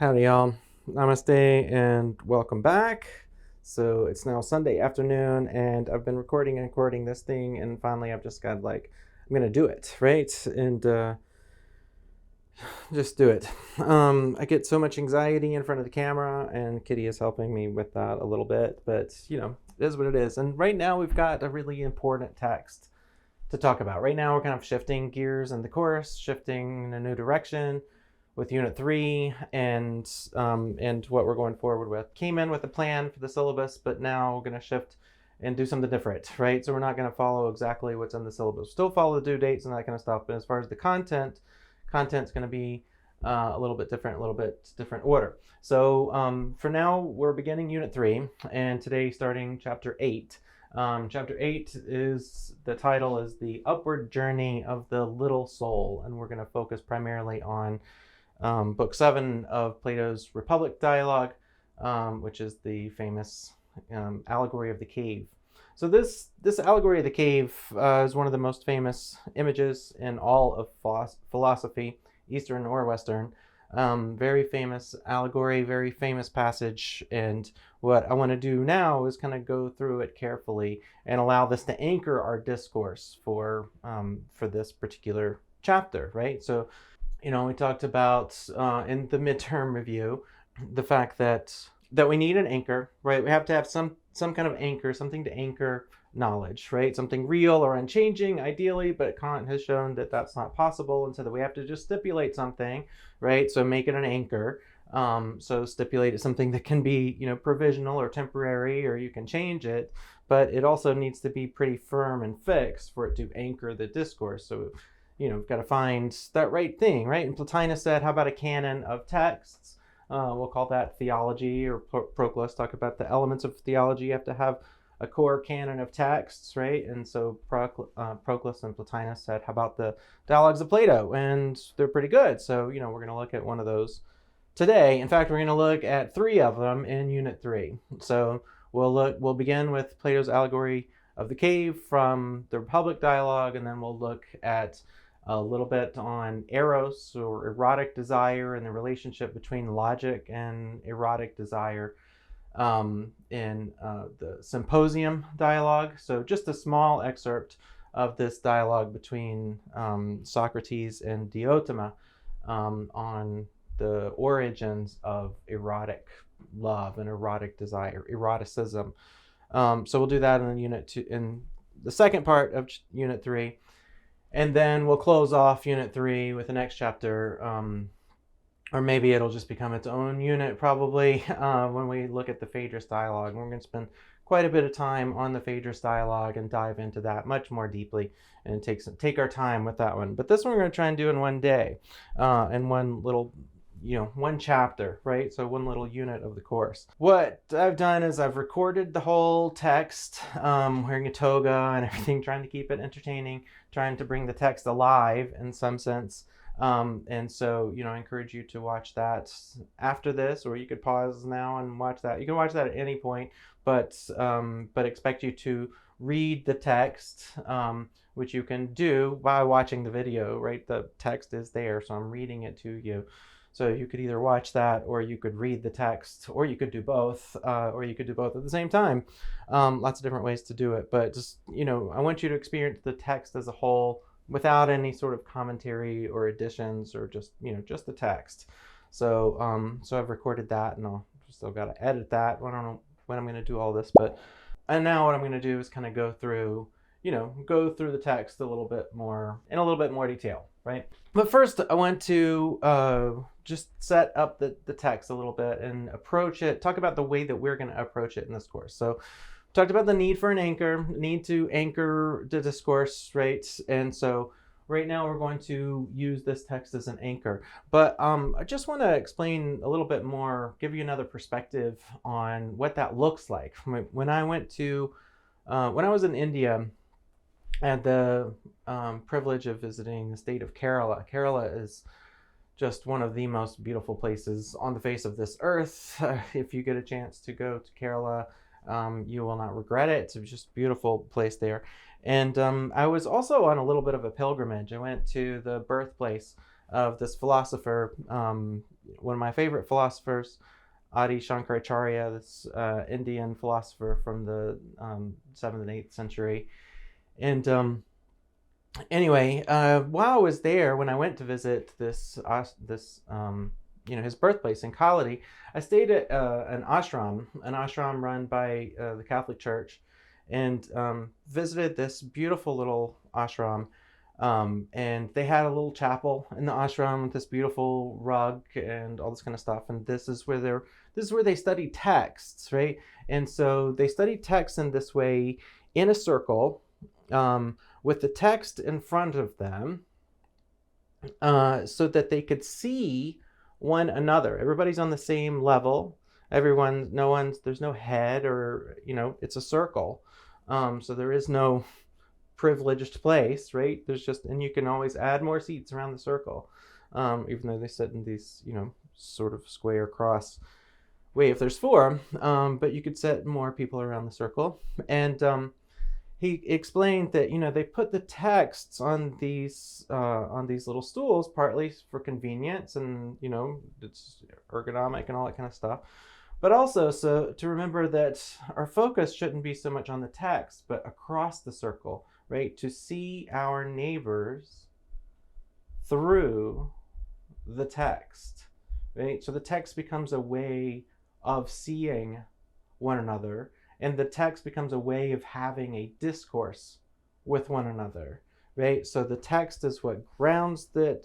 Howdy, y'all. Namaste and welcome back. So it's now Sunday afternoon, and I've been recording this thing, and finally I've just got I'm gonna do it, right? And just do it. I get so much anxiety in front of the camera, and Kitty is helping me with that a little bit, but it is what it is. And right now we've got a really important text to talk about. Right now we're kind of shifting gears in the course, shifting in a new direction with Unit 3 and what we're going forward with. Came in with a plan for the syllabus, but now we're going to shift and do something different, right? So we're not going to follow exactly what's in the syllabus. Still follow the due dates and that kind of stuff, but as far as the content's going to be a little bit different order. So for now, we're beginning Unit 3, and today starting Chapter 8. Chapter 8 is, the title is The Upward Journey of the Little Soul, and we're going to focus primarily on Book 7 of Plato's Republic dialogue, which is the famous Allegory of the Cave. So this Allegory of the Cave is one of the most famous images in all of philosophy, Eastern or Western. Very famous allegory, very famous passage, and what I want to do now is kind of go through it carefully and allow this to anchor our discourse for this particular chapter, right? So we talked about in the midterm review the fact that we need an anchor, right? We have to have some kind of anchor, something to anchor knowledge, right? Something real or unchanging, ideally, but Kant has shown that that's not possible, and so that we have to just stipulate something, right? So make it an anchor. So stipulate something that can be, provisional or temporary, or you can change it, but it also needs to be pretty firm and fixed for it to anchor the discourse. So we've got to find that right thing, right? And Plotinus said, how about a canon of texts? We'll call that theology, or Proclus talk about the elements of theology. You have to have a core canon of texts, right? And so Proclus and Plotinus said, how about the dialogues of Plato? And they're pretty good. So, we're going to look at one of those today. In fact, we're going to look at 3 of them in Unit 3. So we'll begin with Plato's Allegory of the Cave from the Republic dialogue, and then we'll look at a little bit on eros, or erotic desire, and the relationship between logic and erotic desire in the Symposium dialogue. So just a small excerpt of this dialogue between Socrates and Diotima on the origins of erotic love and erotic desire, eroticism. So we'll do that in the second part of Unit 3. And then we'll close off Unit 3 with the next chapter, or maybe it'll just become its own unit probably when we look at the Phaedrus dialogue. We're going to spend quite a bit of time on the Phaedrus dialogue and dive into that much more deeply and take our time with that one. But this one we're going to try and do in one day, in one little one chapter, right? So one little unit of the course. What I've done is I've recorded the whole text, wearing a toga and everything, trying to keep it entertaining, trying to bring the text alive in some sense. And so, I encourage you to watch that after this, or you could pause now and watch that. You can watch that at any point, but expect you to read the text, which you can do by watching the video, right? The text is there, so I'm reading it to you. So you could either watch that, or you could read the text, or you could do both, at the same time. Lots of different ways to do it, but just, I want you to experience the text as a whole without any sort of commentary or additions, or just, just the text. So, I've recorded that, and I'll still got to edit that. I don't know when I'm going to do all this, and now what I'm going to do is kind of go through the text in a little bit more detail, right? But first, I want to just set up the text a little bit and approach it, talk about the way that we're going to approach it in this course. So talked about the need for an anchor, need to anchor the discourse, right? And so right now we're going to use this text as an anchor. But I just want to explain a little bit more, give you another perspective on what that looks like. When I was in India, I had the privilege of visiting the state of Kerala. Kerala is just one of the most beautiful places on the face of this earth. If you get a chance to go to Kerala, you will not regret it. It's just a beautiful place there. And I was also on a little bit of a pilgrimage. I went to the birthplace of this philosopher, one of my favorite philosophers, Adi Shankaracharya, this Indian philosopher from the 7th and 8th century. And anyway, while I was there, when I went to visit this his birthplace in Kaladi, I stayed at an ashram run by the Catholic Church, and visited this beautiful little ashram. And they had a little chapel in the ashram with this beautiful rug and all this kind of stuff. And this is where they study texts, right? And so they study texts in this way, in a circle, with the text in front of them, so that they could see one another. Everybody's on the same level. There's no head, or, it's a circle. So there is no privileged place, right? And you can always add more seats around the circle, even though they sit in these, sort of square cross way if there's 4, but you could set more people around the circle. And he explained that, they put the texts on these little stools, partly for convenience and, it's ergonomic and all that kind of stuff. But also so to remember that our focus shouldn't be so much on the text, but across the circle, right? To see our neighbors through the text, right? So the text becomes a way of seeing one another, and the text becomes a way of having a discourse with one another, right? So the text is what grounds the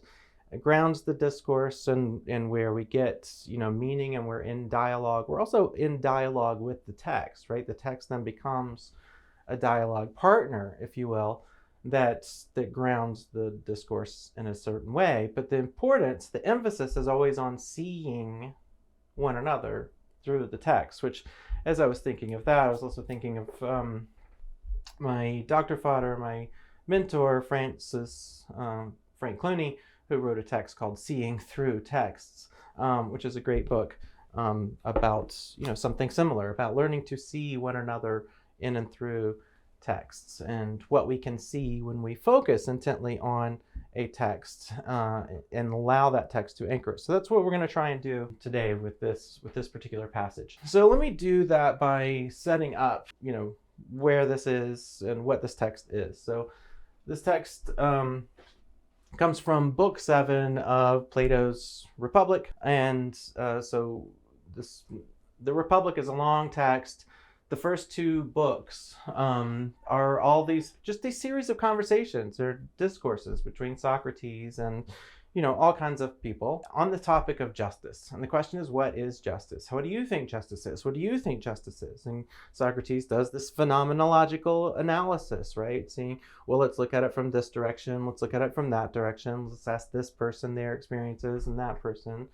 discourse, and where we get, meaning, and we're in dialogue. We're also in dialogue with the text, right? The text then becomes a dialogue partner, if you will, that grounds the discourse in a certain way. But the emphasis is always on seeing one another through the text, which, as I was thinking of that, I was also thinking of my Dr. Fodder, my mentor, Frank Clooney, who wrote a text called Seeing Through Texts, which is a great book about something similar, about learning to see one another in and through texts, and what we can see when we focus intently on a text and allow that text to anchor us. So that's what we're going to try and do today with this particular passage. So let me do that by setting up, where this is and what this text is. So this text comes from Book 7 of Plato's Republic, and so the Republic is a long text. The first 2 books are all these series of conversations or discourses between Socrates and, all kinds of people on the topic of justice. And the question is, what is justice? What do you think justice is? What do you think justice is? And Socrates does this phenomenological analysis, right? Saying, well, let's look at it from this direction. Let's look at it from that direction. Let's ask this person their experiences and that person.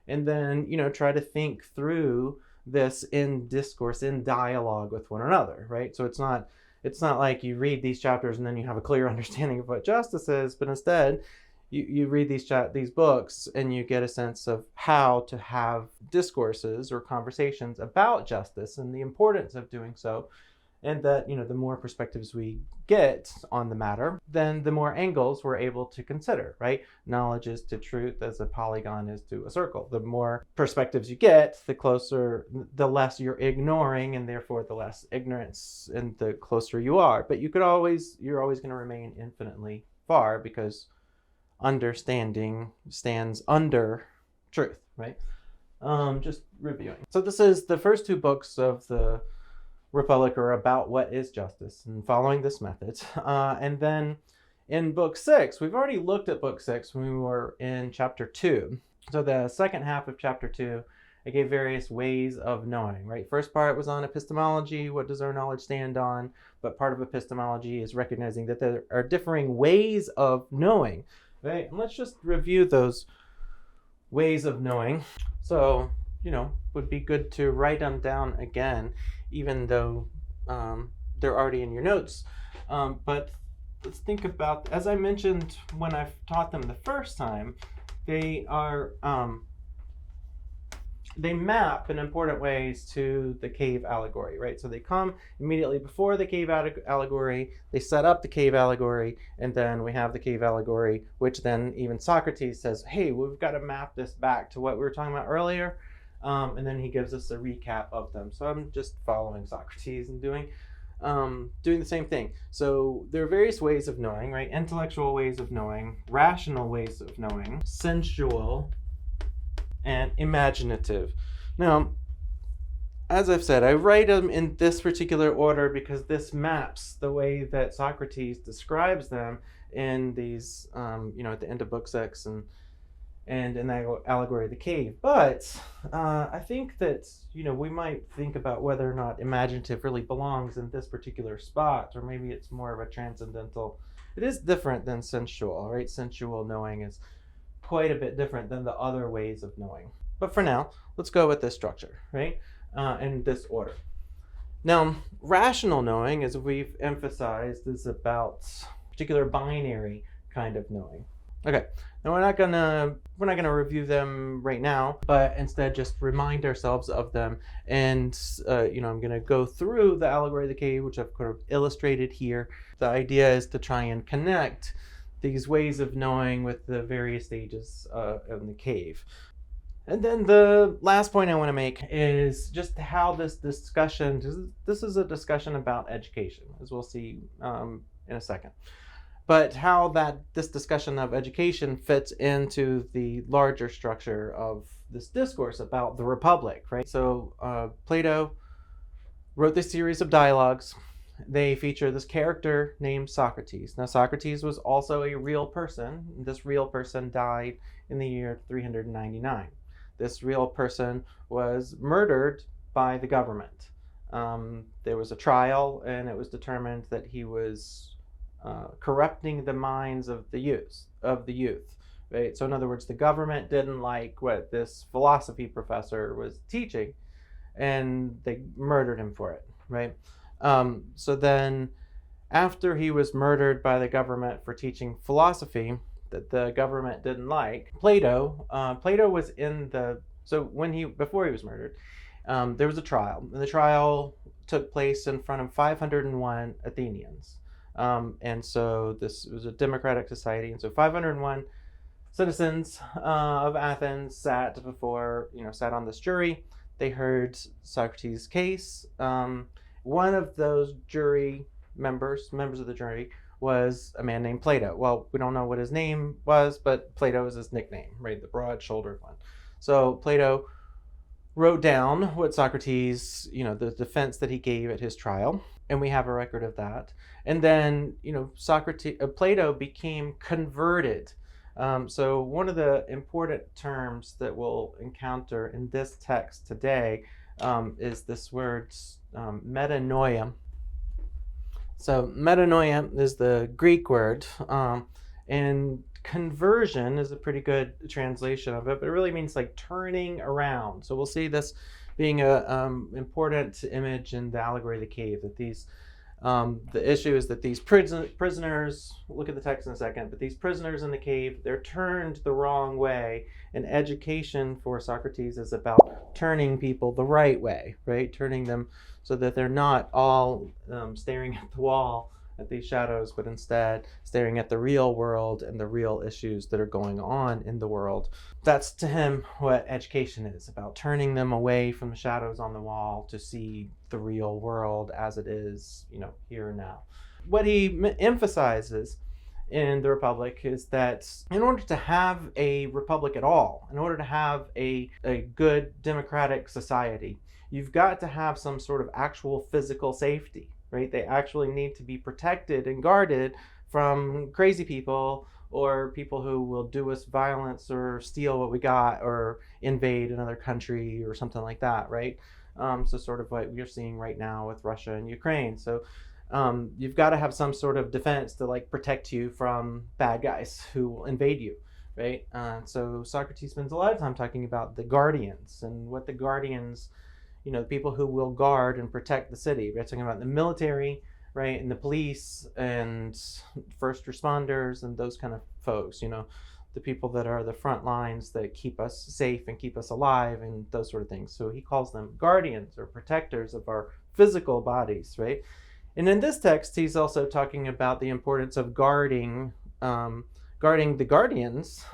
And then, try to think through this in discourse, in dialogue with one another, right? So it's not like you read these chapters and then you have a clear understanding of what justice is, but instead you read these books and you get a sense of how to have discourses or conversations about justice and the importance of doing so. And that, the more perspectives we get on the matter, then the more angles we're able to consider, right? Knowledge is to truth as a polygon is to a circle. The more perspectives you get, the less you're ignoring, and therefore the less ignorance, and the closer you are. But you're always going to remain infinitely far, because understanding stands under truth, right? Just reviewing. So this is the first 2 books of the Republic are about what is justice and following this method. And then in Book 6, we've already looked at Book 6 when we were in Chapter 2. So the second half of Chapter 2, it gave various ways of knowing, right? First part was on epistemology. What does our knowledge stand on? But part of epistemology is recognizing that there are differing ways of knowing, right? And let's just review those ways of knowing. So, would be good to write them down again, even though they're already in your notes. But let's think about, as I mentioned when I taught them the first time, they are they map in important ways to the cave allegory, right? So they come immediately before the cave allegory, they set up the cave allegory, and then we have the cave allegory, which then even Socrates says, hey, we've got to map this back to what we were talking about earlier. And then he gives us a recap of them. So I'm just following Socrates and doing the same thing. So there are various ways of knowing, right? Intellectual ways of knowing, rational ways of knowing, sensual, and imaginative. Now, as I've said, I write them in this particular order because this maps the way that Socrates describes them in these, at the end of Book 6 and in the Allegory of the Cave. But I think that, we might think about whether or not imaginative really belongs in this particular spot, or maybe it's more of a transcendental. It is different than sensual, right? Sensual knowing is quite a bit different than the other ways of knowing. But for now, let's go with this structure, right? In this order. Now, rational knowing, as we've emphasized, is about particular binary kind of knowing. Okay, now we're not gonna review them right now, but instead just remind ourselves of them. And I'm gonna go through the Allegory of the Cave, which I've kind of illustrated here. The idea is to try and connect these ways of knowing with the various stages in the cave. And then the last point I want to make is just how this discussion, this is a discussion about education, as we'll see in a second, but how this discussion of education fits into the larger structure of this discourse about the Republic, right? So Plato wrote this series of dialogues. They feature this character named Socrates. Now, Socrates was also a real person. This real person died in the year 399. This real person was murdered by the government. There was a trial, and it was determined that he was corrupting the minds of the youth. Right? So in other words, the government didn't like what this philosophy professor was teaching, and they murdered him for it, right? So then, after he was murdered by the government for teaching philosophy that the government didn't like, Plato was before he was murdered, there was a trial, and the trial took place in front of 501 Athenians. And so this was a democratic society, and so 501 citizens of Athens sat on this jury. They heard Socrates' case. One of those members of the jury, was a man named Plato. Well, we don't know what his name was, but Plato is his nickname, right? The broad-shouldered one. So Plato wrote down what Socrates, the defense that he gave at his trial, and we have a record of that. And then, Plato became converted. So one of the important terms that we'll encounter in this text today is this word metanoia. So metanoia is the Greek word, and conversion is a pretty good translation of it, but it really means like turning around. So we'll see this being a important image in the Allegory of the Cave, that these the issue is that these prisoners, we'll look at the text in a second, but these prisoners in the cave, they're turned the wrong way, and education for Socrates is about turning people the right way, right? Turning them so that they're not all staring at the wall, at these shadows, but instead staring at the real world and the real issues that are going on in the world. That's to him what education is, about turning them away from the shadows on the wall to see the real world as it is, here and now. What he emphasizes in the Republic is that in order to have a republic at all, in order to have a good democratic society, you've got to have some sort of actual physical safety, right? They actually need to be protected and guarded from crazy people or people who will do us violence or steal what we got or invade another country or something like that, right? So sort of what we're seeing right now with Russia and Ukraine. So you've got to have some sort of defense to protect you from bad guys who will invade you, right? So Socrates spends a lot of time talking about the guardians and what the guardians, the people who will guard and protect the city. We're talking about the military, right, and the police and first responders and those kind of folks, the people that are the front lines that keep us safe and keep us alive and those sort of things. So he calls them guardians or protectors of our physical bodies, right? And in this text, he's also talking about the importance of guarding the guardians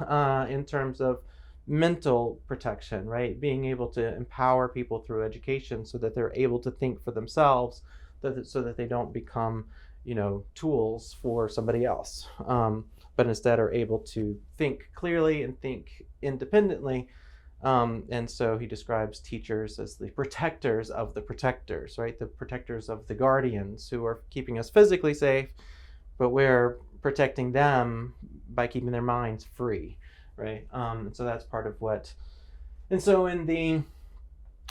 in terms of mental protection, right? Being able to empower people through education so that they're able to think for themselves, so that they don't become, tools for somebody else, but instead are able to think clearly and think independently. And so he describes teachers as the protectors of the protectors, right? The protectors of the guardians who are keeping us physically safe, but we're protecting them by keeping their minds free, right? So that's part of what, and so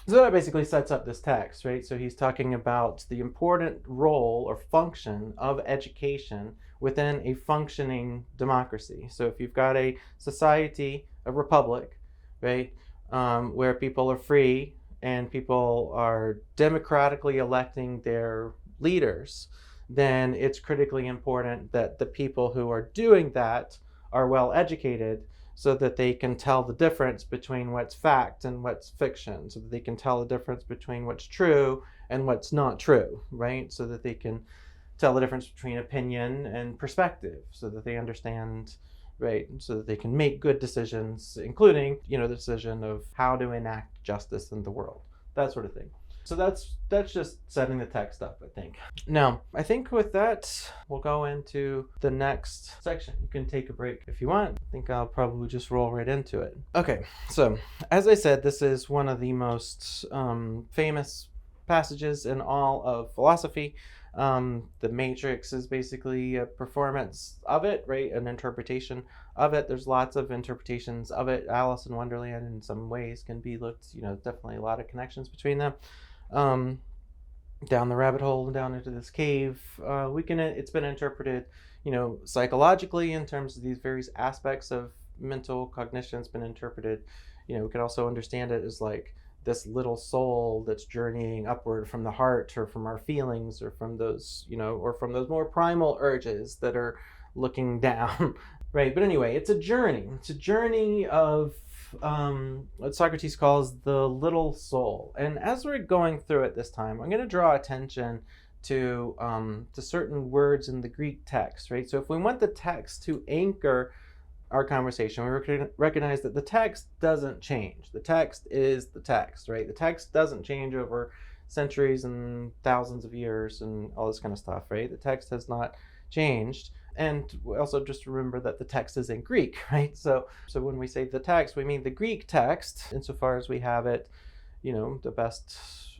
so that basically sets up this text, right? So he's talking about the important role or function of education within a functioning democracy. So if you've got a society, a republic, right, where people are free and people are democratically electing their leaders, then it's critically important that the people who are doing that are well educated, so that they can tell the difference between what's fact and what's fiction, so that they can tell the difference between what's true and what's not true, right? So that they can tell the difference between opinion and perspective, so that they understand, right? So that they can make good decisions, including, the decision of how to enact justice in the world, that sort of thing. So that's just setting the text up, I think. Now, I think with that, we'll go into the next section. You can take a break if you want. I think I'll probably just roll right into it. Okay, so as I said, this is one of the most famous passages in all of philosophy. The Matrix is basically a performance of it, right? An interpretation of it. There's lots of interpretations of it. Alice in Wonderland in some ways can be looked, definitely a lot of connections between them. Down the rabbit hole, down into this cave. It's been interpreted, psychologically in terms of these various aspects of mental cognition. It's been interpreted, we can also understand it as like this little soul that's journeying upward from the heart, or from our feelings, or from those, or from those more primal urges that are looking down, right? But anyway, it's a journey. It's a journey of what Socrates calls the little soul. And as we're going through it this time, I'm going to draw attention to certain words in the Greek text, right? So if we want the text to anchor our conversation, we recognize that the text doesn't change. The text is the text, right? The text doesn't change over centuries and thousands of years and all this kind of stuff, right? The text has not changed. And we also just remember that the text is in Greek, right? So when we say the text, we mean the Greek text, insofar as we have it, the best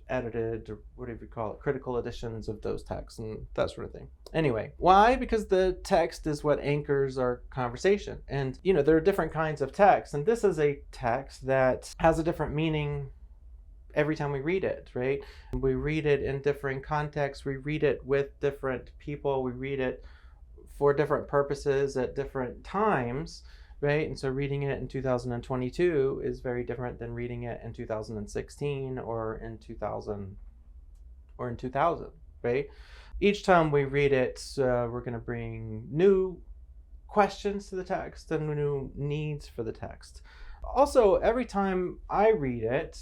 edited, or whatever you call it, critical editions of those texts and that sort of thing. Anyway, why? Because the text is what anchors our conversation. And, there are different kinds of text. And this is a text that has a different meaning every time we read it, right? We read it in different contexts. We read it with different people. We read it for different purposes at different times, right? And so reading it in 2022 is very different than reading it in 2016 or in 2000, right? Each time we read it, we're going to bring new questions to the text and new needs for the text. Also, every time I read it,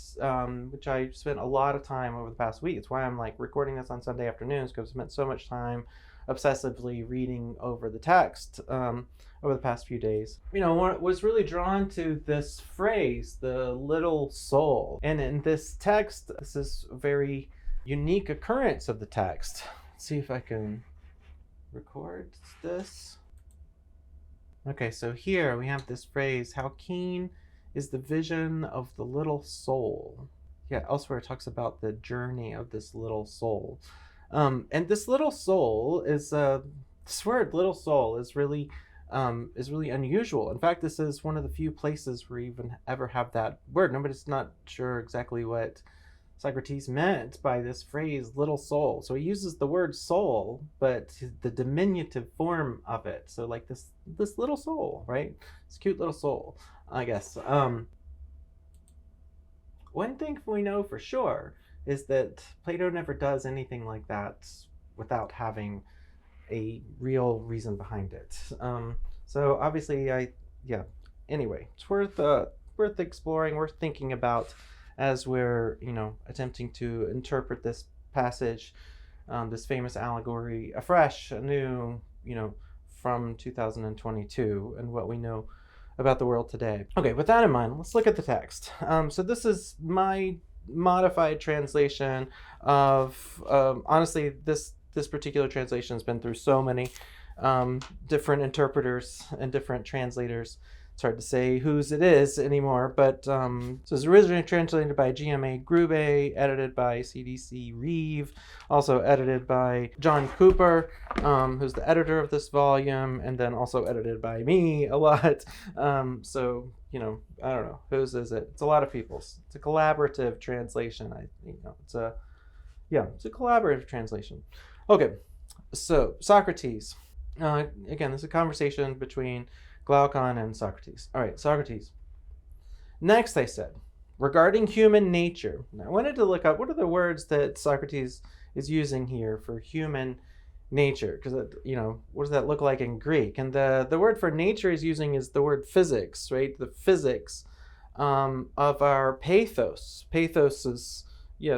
which I spent a lot of time over the past week, it's why I'm recording this on Sunday afternoons, because I spent so much time obsessively reading over the text over the past few days. Was really drawn to this phrase, the little soul. And in this text, this is a very unique occurrence of the text. Let's see if I can record this. Okay, so here we have this phrase, how keen is the vision of the little soul. Yeah, elsewhere it talks about the journey of this little soul. And this little soul is, this word little soul is really unusual. In fact, this is one of the few places where you even ever have that word. Nobody's not sure exactly what Socrates meant by this phrase, little soul. So he uses the word soul, but the diminutive form of it. So this little soul, right? This cute little soul, I guess. One thing we know for sure is that Plato never does anything like that without having a real reason behind it. So obviously anyway, it's worth exploring, worth thinking about as we're, attempting to interpret this passage, this famous allegory afresh, anew, from 2022 and what we know about the world today. Okay, with that in mind, let's look at the text. So this is my modified translation of, honestly, this particular translation has been through so many different interpreters and different translators. It's hard to say whose it is anymore, but so it's originally translated by GMA Grube, edited by CDC Reeve, also edited by John Cooper, who's the editor of this volume, and then also edited by me a lot. So, I don't know, whose is it? It's a lot of people's. It's a collaborative translation. It's a collaborative translation. Okay, so Socrates. Again, this is a conversation between Glaucon and Socrates. All right, Socrates. Next, I said, regarding human nature. Now, I wanted to look up what are the words that Socrates is using here for human nature, because what does that look like in Greek? And the word for nature he's using is the word physics, right? The physics of our pathos. Pathos is,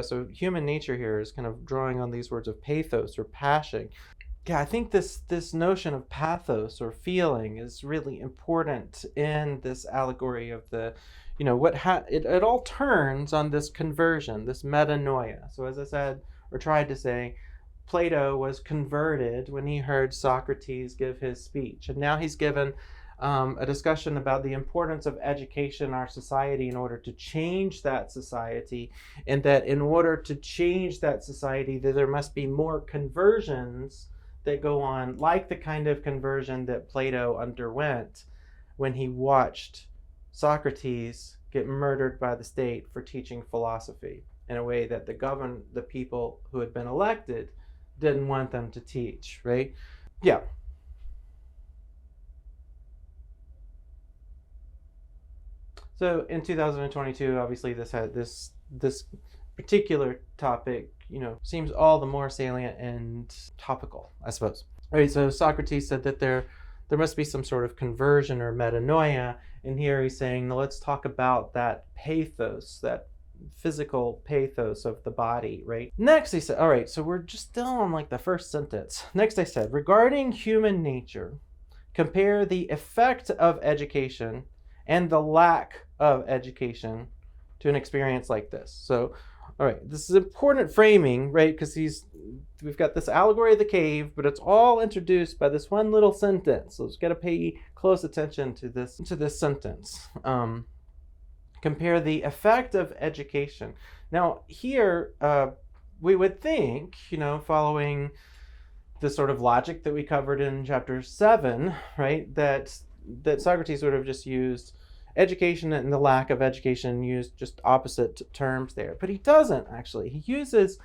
so human nature here is kind of drawing on these words of pathos or passion. Yeah, I think this notion of pathos or feeling is really important in this allegory of the, it all turns on this conversion, this metanoia. So as I said, or tried to say, Plato was converted when he heard Socrates give his speech. And now he's given a discussion about the importance of education in our society in order to change that society, and that in order to change that society, that there must be more conversions that go on, like the kind of conversion that Plato underwent when he watched Socrates get murdered by the state for teaching philosophy in a way that the people who had been elected didn't want them to teach, right? Yeah. So in 2022, obviously this particular topic, seems all the more salient and topical, I suppose. All right, so Socrates said that there must be some sort of conversion or metanoia, and here he's saying, let's talk about that pathos, that physical pathos of the body, right? Next, he said, all right, so we're just still on like the first sentence. Next, I said, regarding human nature, compare the effect of education and the lack of education to an experience like this. So, all right, this is important framing, right? Because we've got this allegory of the cave, but it's all introduced by this one little sentence. So we've got to pay close attention to this sentence. Compare the effect of education. Now here, we would think, following the sort of logic that we covered in chapter 7, right, that Socrates would have just used education and the lack of education, used just opposite terms there. But he doesn't, actually. He uses,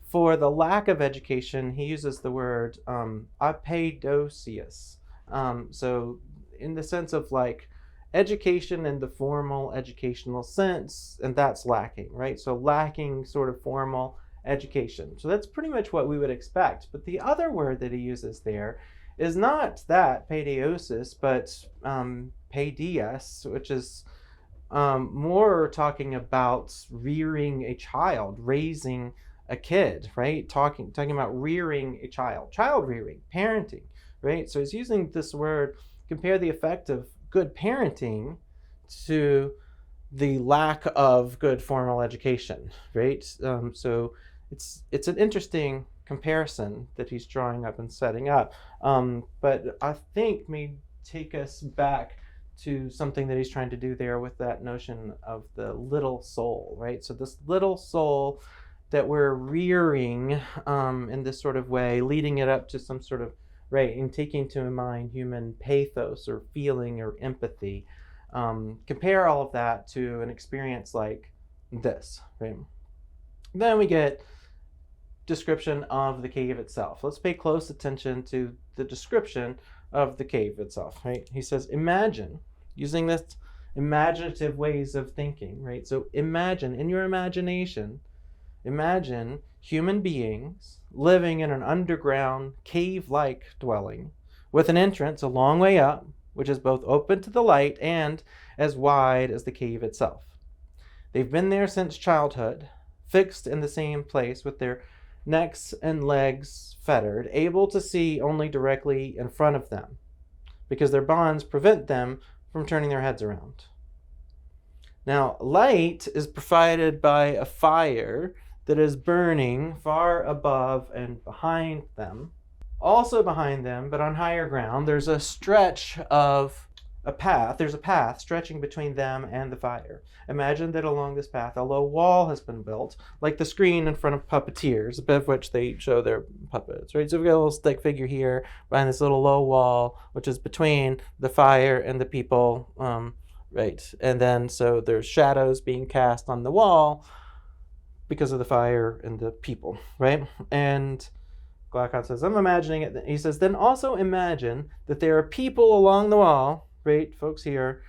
for the lack of education, he uses the word apaidosius. So in the sense of like education in the formal educational sense, and that's lacking, right? So lacking sort of formal education. So that's pretty much what we would expect. But the other word that he uses there is not that, paideiosis, but paidias, which is more talking about rearing a child, raising a kid, right? Talking about rearing a child rearing, parenting, right? So he's using this word, compare the effect of good parenting to the lack of good formal education, right? So it's an interesting comparison that he's drawing up and setting up, but I think may take us back to something that he's trying to do there with that notion of the little soul, right? So this little soul that we're rearing in this sort of way, leading it up to some sort of, right, and taking to mind human pathos or feeling or empathy. Compare all of that to an experience like this, right? Then we get description of the cave itself. Let's pay close attention to the description of the cave itself, right? He says, imagine, using this imaginative ways of thinking, right? So imagine, in your imagination, imagine human beings living in an underground cave-like dwelling with an entrance a long way up which is both open to the light and as wide as the cave itself. They've been there since childhood, fixed in the same place with their necks and legs fettered, able to see only directly in front of them, because their bonds prevent them from turning their heads around. Now, light is provided by a fire that is burning far above and behind them. Also behind them, but on higher ground, there's a stretch of a path. There's a path stretching between them and the fire. Imagine that along this path, a low wall has been built, like the screen in front of puppeteers, above which they show their puppets, right? So we've got a little stick figure here behind this little low wall, which is between the fire and the people, right? And then so there's shadows being cast on the wall because of the fire and the people, right? And Glaucon says, I'm imagining it. He says, then also imagine that there are people along the wall, right, folks here,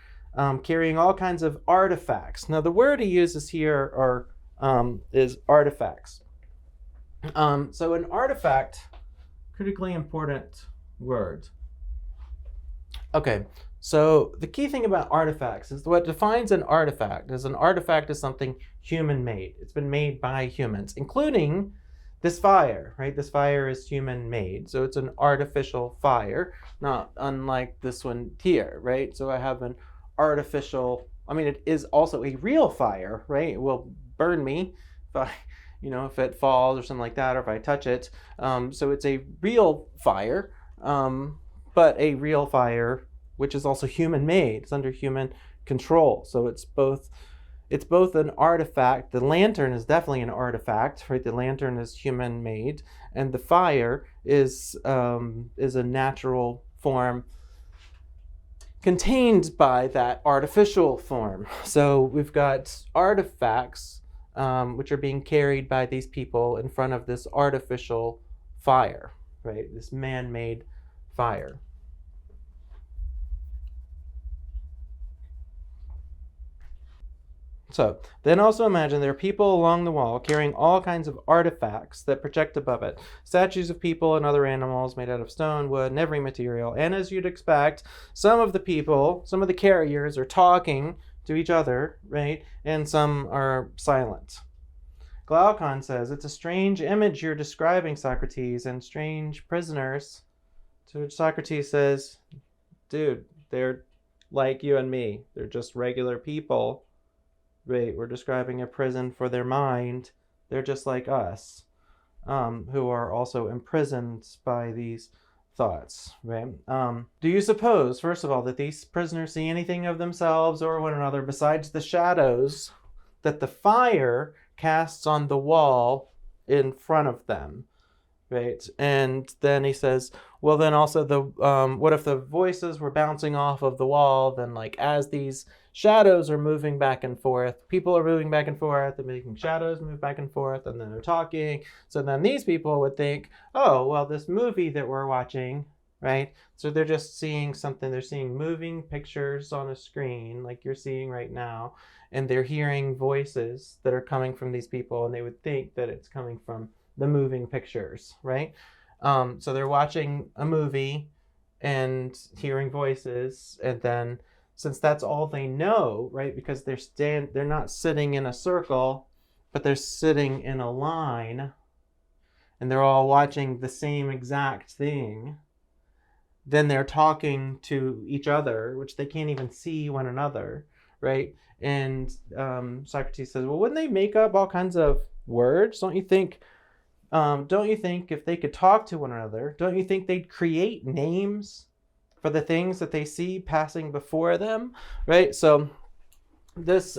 carrying all kinds of artifacts. Now, the word he uses here is artifacts. So an artifact, critically important word. Okay, so the key thing about artifacts is what defines an artifact is something human-made. It's been made by humans, including this fire, right? This fire is human-made, so it's an artificial fire, not unlike this one here, right? So I have an artificial, it is also a real fire, right? It will burn me if it falls or something like that, or if I touch it. So it's a real fire, but a real fire which is also human-made. It's under human control, so it's both an artifact. The lantern is definitely an artifact, right? The lantern is human-made, and the fire is a natural form contained by that artificial form. So we've got artifacts which are being carried by these people in front of this artificial fire, right? This man-made fire. So then also imagine there are people along the wall carrying all kinds of artifacts that project above it. Statues of people and other animals made out of stone, wood, and every material. And as you'd expect, some of the carriers are talking to each other, right? And some are silent. Glaucon says, it's a strange image you're describing, Socrates, and strange prisoners. To which Socrates says, dude, they're like you and me. They're just regular people. Right, we're describing a prison for their mind. They're just like us, who are also imprisoned by these thoughts, right? Do you suppose, first of all, that these prisoners see anything of themselves or one another besides the shadows that the fire casts on the wall in front of them, right? And then he says, well, then also what if the voices were bouncing off of the wall? Then, like, as these shadows are moving back and forth, people are moving back and forth, they're making shadows move back and forth, and then they're talking. So then these people would think, oh, well, this movie that we're watching, right? So they're just seeing something. They're seeing moving pictures on a screen like you're seeing right now, and they're hearing voices that are coming from these people, and they would think that it's coming from the moving pictures, right? So they're watching a movie and hearing voices, and then since that's all they know, right? Because they're not sitting in a circle, but they're sitting in a line, and they're all watching the same exact thing. Then they're talking to each other, which they can't even see one another, right? And Socrates says, well, wouldn't they make up all kinds of words? Don't you think if they could talk to one another, don't you think they'd create names for the things that they see passing before them, right? So this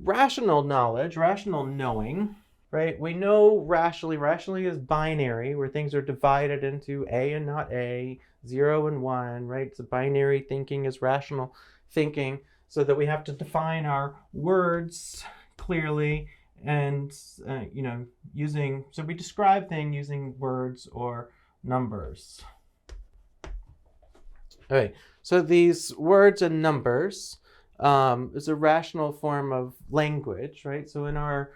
rational knowledge, rational knowing, right? We know rationally. Rationally is binary, where things are divided into A and not A, 0 and 1, right? So binary thinking is rational thinking, so that we have to define our words clearly and, so we describe things using words or numbers. Okay, so these words and numbers is a rational form of language, right? So in our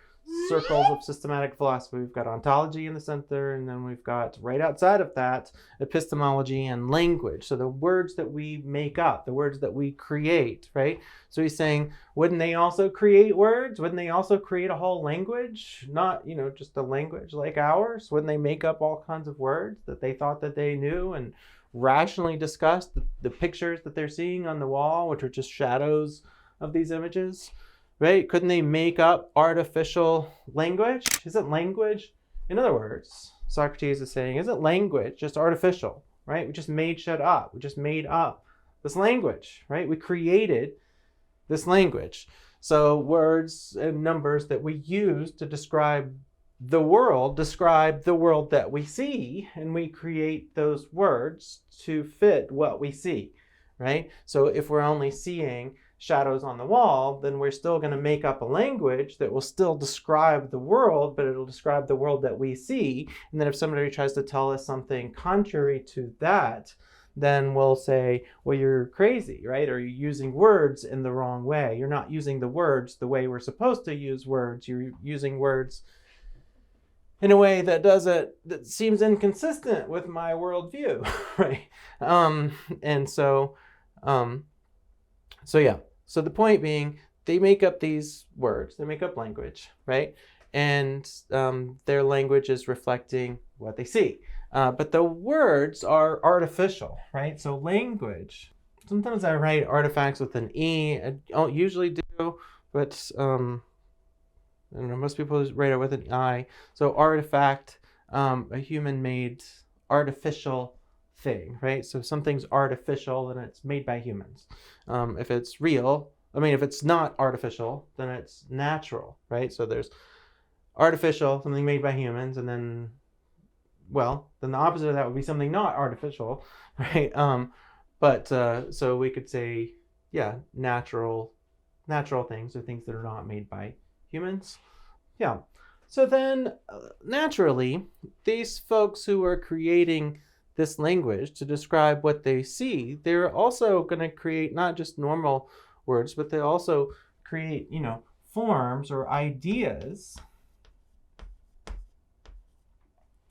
circles of systematic philosophy. We've got ontology in the center, and then we've got right outside of that epistemology and language. So the words that we make up, the words that we create, right? So he's saying, wouldn't they also create words? Wouldn't they also create a whole language? Not, just a language like ours? Wouldn't they make up all kinds of words that they thought that they knew and rationally discuss the pictures that they're seeing on the wall, which are just shadows of these images? Right? Couldn't they make up artificial language? Isn't language, in other words, Socrates is saying, isn't language just artificial, right? We just made shit up. We just made up this language, right? We created this language. So words and numbers that we use to describe the world that we see, and we create those words to fit what we see, right? So if we're only seeing shadows on the wall, then we're still going to make up a language that will still describe the world, but it'll describe the world that we see. And then if somebody tries to tell us something contrary to that, then we'll say, well, you're crazy, right? Or you're using words in the wrong way. You're not using the words the way we're supposed to use words. You're using words in a way that seems inconsistent with my worldview, right? So the point being, they make up these words, they make up language, right? And their language is reflecting what they see. But the words are artificial, right? So language, sometimes I write artifacts with an E. I don't usually do, but I don't know, most people write it with an I. So artifact, a human-made artificial thing, right? So if something's artificial, then it's made by humans. If it's real, if it's not artificial, then it's natural, right? So there's artificial, something made by humans, and then the opposite of that would be something not artificial, right? So we could say, natural things are things that are not made by humans. Yeah. So then, naturally, these folks who are creating this language to describe what they see, they're also going to create not just normal words, but they also create, forms or ideas.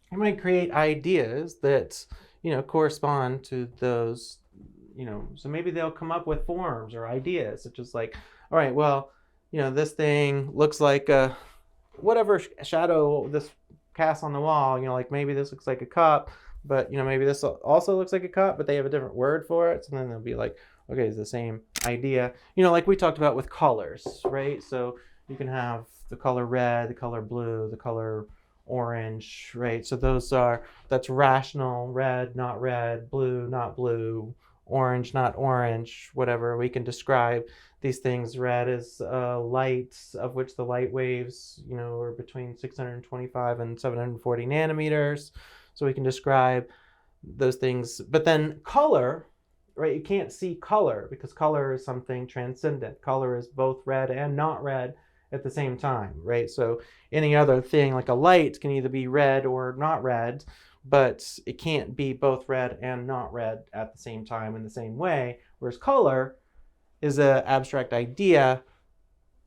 They might create ideas that, correspond to those, so maybe they'll come up with forms or ideas, such as like, all right, well, this thing looks like whatever shadow this casts on the wall, like maybe this looks like a cup, but maybe this also looks like a cup, but they have a different word for it. So then they'll be like, okay, it's the same idea. Like we talked about with colors, right? So you can have the color red, the color blue, the color orange, right? So that's rational, red, not red, blue, not blue, orange, not orange, whatever. We can describe these things. Red is light, of which the light waves, are between 625 and 740 nanometers. So we can describe those things. But then color, right? You can't see color because color is something transcendent. Color is both red and not red at the same time, right? So any other thing like a light can either be red or not red, but it can't be both red and not red at the same time in the same way. Whereas color is an abstract idea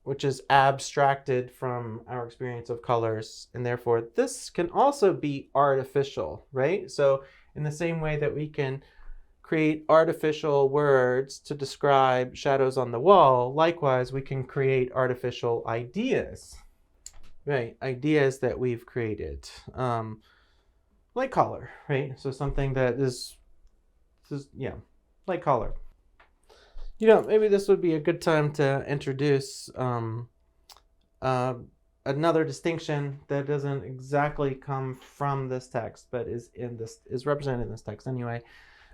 which is abstracted from our experience of colors, and therefore this can also be artificial, right? So in the same way that we can create artificial words to describe shadows on the wall, likewise we can create artificial ideas, right? Ideas that we've created, like color, right? So something that is like color. Maybe this would be a good time to introduce another distinction that doesn't exactly come from this text, but is represented in this text anyway.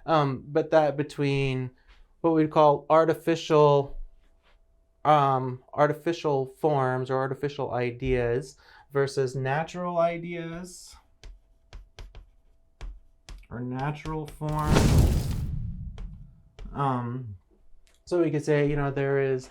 But that between what we'd call artificial forms or artificial ideas versus natural ideas or natural forms. So we could say, there is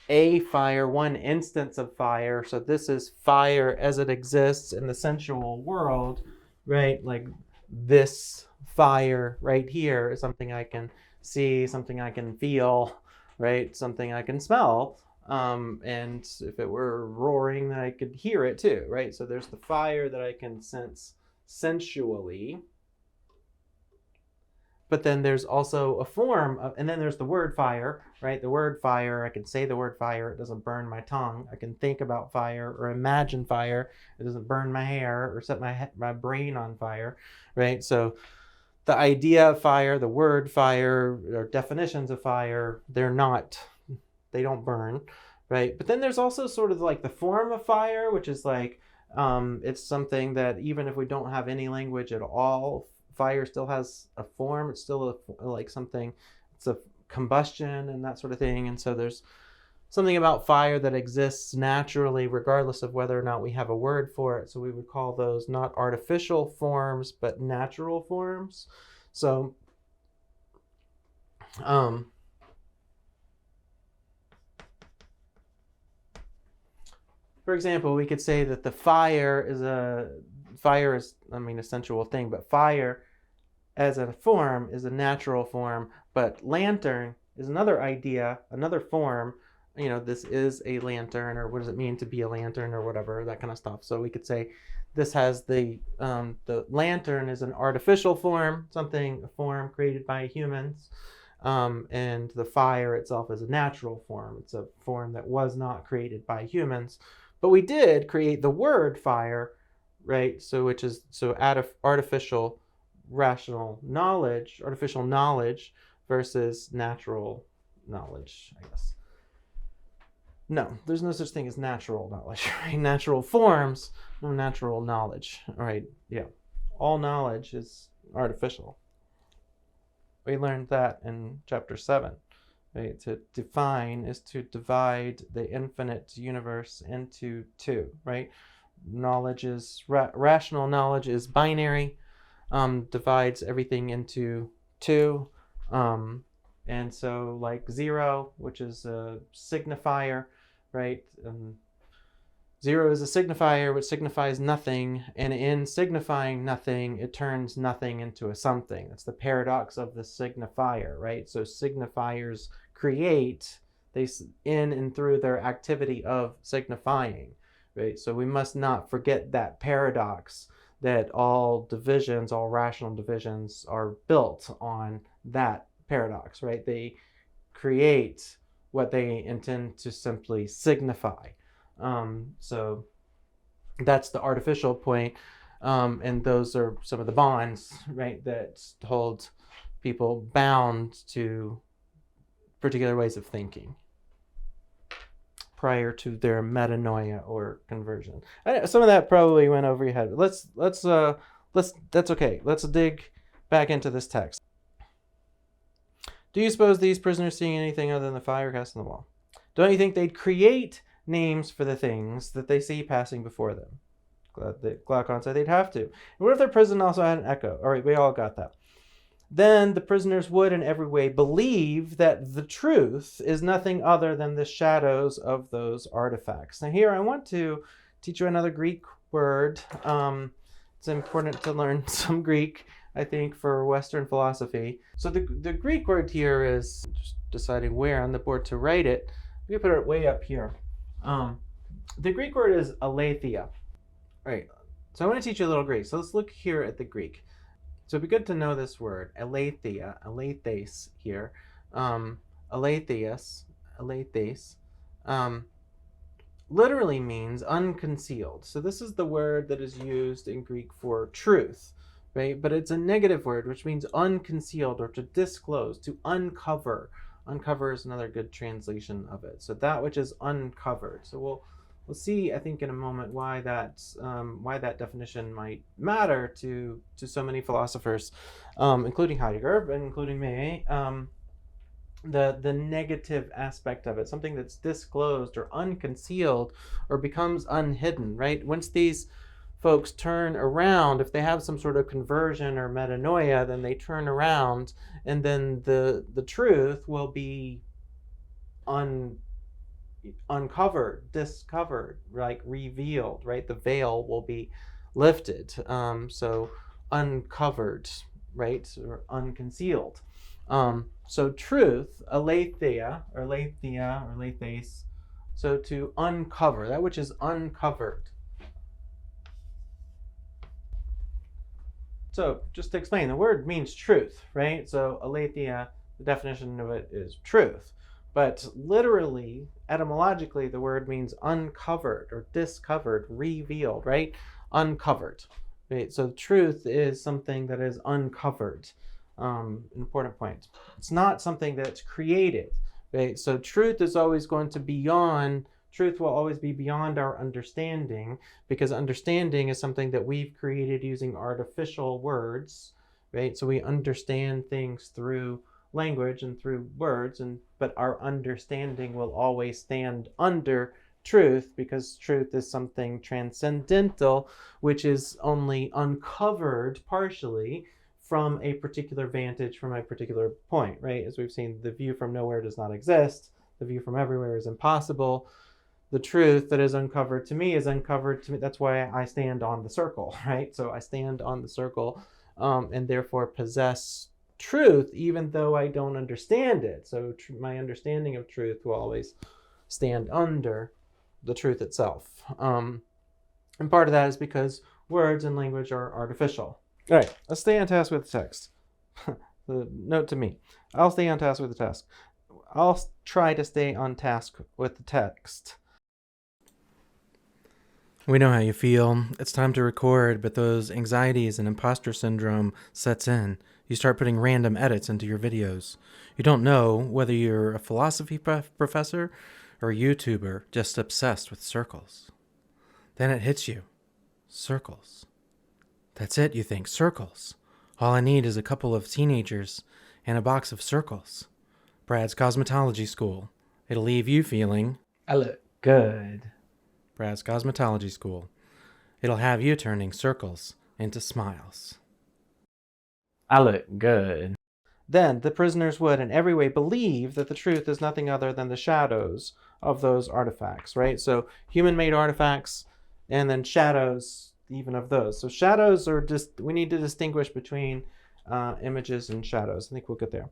a fire, one instance of fire. So this is fire as it exists in the sensual world, right? Like this fire right here is something I can see, something I can feel, right? Something I can smell. And if it were roaring, then I could hear it too, right? So there's the fire that I can sense sensually. But then there's also a form of, and then there's the word fire, right? The word fire, I can say the word fire, it doesn't burn my tongue. I can think about fire or imagine fire, it doesn't burn my hair or set my brain on fire, right? So the idea of fire, the word fire, or definitions of fire, they don't burn, right? But then there's also sort of like the form of fire, which is like, it's something that even if we don't have any language at all, fire still has a form. It's still like something, it's a combustion and that sort of thing. And so there's something about fire that exists naturally, regardless of whether or not we have a word for it. So we would call those not artificial forms, but natural forms. So, for example, we could say that the fire is a sensual thing, but fire as a form is a natural form, but lantern is another idea, another form. This is a lantern, or what does it mean to be a lantern, or whatever, that kind of stuff. So we could say this has the lantern is an artificial form, a form created by humans, and the fire itself is a natural form. It's a form that was not created by humans, but we did create the word fire, right? So out of artificial knowledge versus natural knowledge, I guess. No, there's no such thing as natural knowledge, right? Natural forms, no natural knowledge. All right, yeah. All knowledge is artificial. We learned that in chapter 7. Right? To define is to divide the infinite universe into two, right? Knowledge is, rational knowledge is binary, divides everything into two. And so like 0, which is a signifier, right? 0 is a signifier, which signifies nothing, and in signifying nothing, it turns nothing into a something. That's the paradox of the signifier, right? So signifiers create, they in and through their activity of signifying, right? So we must not forget that paradox, that all rational divisions are built on that paradox, right? They create what they intend to simply signify. So that's the artificial point, and those are some of the bonds, right, that hold people bound to particular ways of thinking prior to their metanoia or conversion. Some of that probably went over your head. Let's that's okay. Let's dig back into this text. Do you suppose these prisoners seeing anything other than the fire cast on the wall? Don't you think they'd create names for the things that they see passing before them? Glaucon said they'd have to. And what if their prison also had an echo? All right, we all got that. Then the prisoners would in every way believe that the truth is nothing other than the shadows of those artifacts. Now here I want to teach you another Greek word. It's important to learn some Greek, I think, for Western philosophy. So the Greek word here is, just deciding where on the board to write it. We put it way up here. The Greek word is aletheia. All right, so I want to teach you a little Greek. So let's look here at the Greek. So it'd be good to know this word, aletheia, alethes here. Alethes, literally means unconcealed. So this is the word that is used in Greek for truth, right? But it's a negative word, which means unconcealed, or to disclose, to uncover. Uncover is another good translation of it. So that which is uncovered. So we'll see, I think, in a moment why that definition might matter to so many philosophers, including Heidegger, and including me. The negative aspect of it, something that's disclosed or unconcealed or becomes unhidden, right? Once these folks turn around, if they have some sort of conversion or metanoia, then they turn around, and then the truth will be uncovered, discovered, like revealed, right? The veil will be lifted. So uncovered, right? Or unconcealed. So truth, aletheia, or lethes, So to uncover, that which is uncovered. So just to explain, the word means truth, right? So aletheia, the definition of it is truth. But literally, etymologically, the word means uncovered or discovered, revealed, right? Uncovered. Right? So truth is something that is uncovered. An important point. It's not something that's created. Right? So truth is always going to be beyond. Truth will always be beyond our understanding, because understanding is something that we've created using artificial words, right? So we understand things through language and through words, but our understanding will always stand under truth, because truth is something transcendental, which is only uncovered partially from a particular vantage, from a particular point, right? As we've seen, the view from nowhere does not exist. The view from everywhere is impossible. The truth that is uncovered to me is uncovered to me. That's why I stand on the circle, right? So I stand on the circle and therefore possess truth, even though I don't understand it. So my understanding of truth will always stand under the truth itself. And part of that is because words and language are artificial. All right, let's stay on task with the text. The note to me, I'll stay on task with the task. I'll try to stay on task with the text. We know how you feel. It's time to record, but those anxieties and imposter syndrome sets in. You start putting random edits into your videos. You don't know whether you're a philosophy professor or a YouTuber just obsessed with circles. Then it hits you. Circles. That's it, you think. Circles. All I need is a couple of teenagers and a box of circles. Brad's Cosmetology School. It'll leave you feeling, I look good. Brad's Cosmetology School. It'll have you turning circles into smiles. I look good. Then the prisoners would in every way believe that the truth is nothing other than the shadows of those artifacts, right? So human-made artifacts and then shadows even of those. So shadows are just, we need to distinguish between images and shadows. I think we'll get there.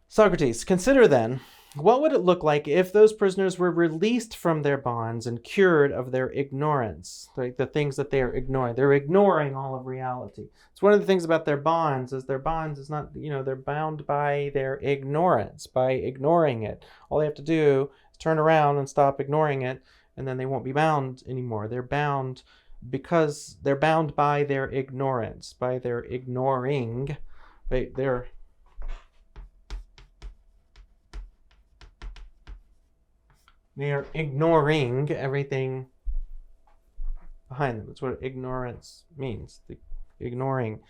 Socrates, consider then, what would it look like if those prisoners were released from their bonds and cured of their ignorance, like the things that they are ignoring? They're ignoring all of reality. It's one of the things about their bonds is not, they're bound by their ignorance, by ignoring it. All they have to do is turn around and stop ignoring it, and then they won't be bound anymore. They're bound because they're bound by their ignorance, by their ignoring, right? They're ignoring everything behind them. That's what ignorance means, ignoring.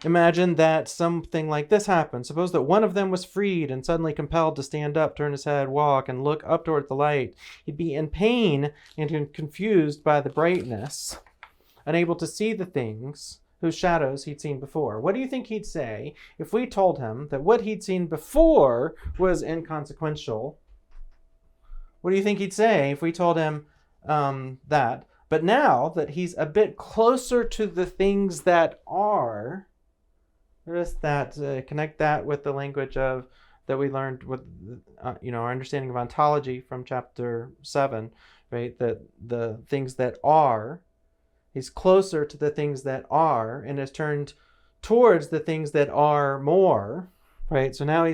Imagine that something like this happened. Suppose that one of them was freed and suddenly compelled to stand up, turn his head, walk, and look up toward the light. He'd be in pain and confused by the brightness, unable to see the things whose shadows he'd seen before. What do you think he'd say if we told him that what he'd seen before was inconsequential? What do you think he'd say if we told him that? But now that he's a bit closer to the things that are, just that connect that with the language of that we learned with our understanding of ontology from chapter 7, right? That the things that are, he's closer to the things that are and has turned towards the things that are more, right? So now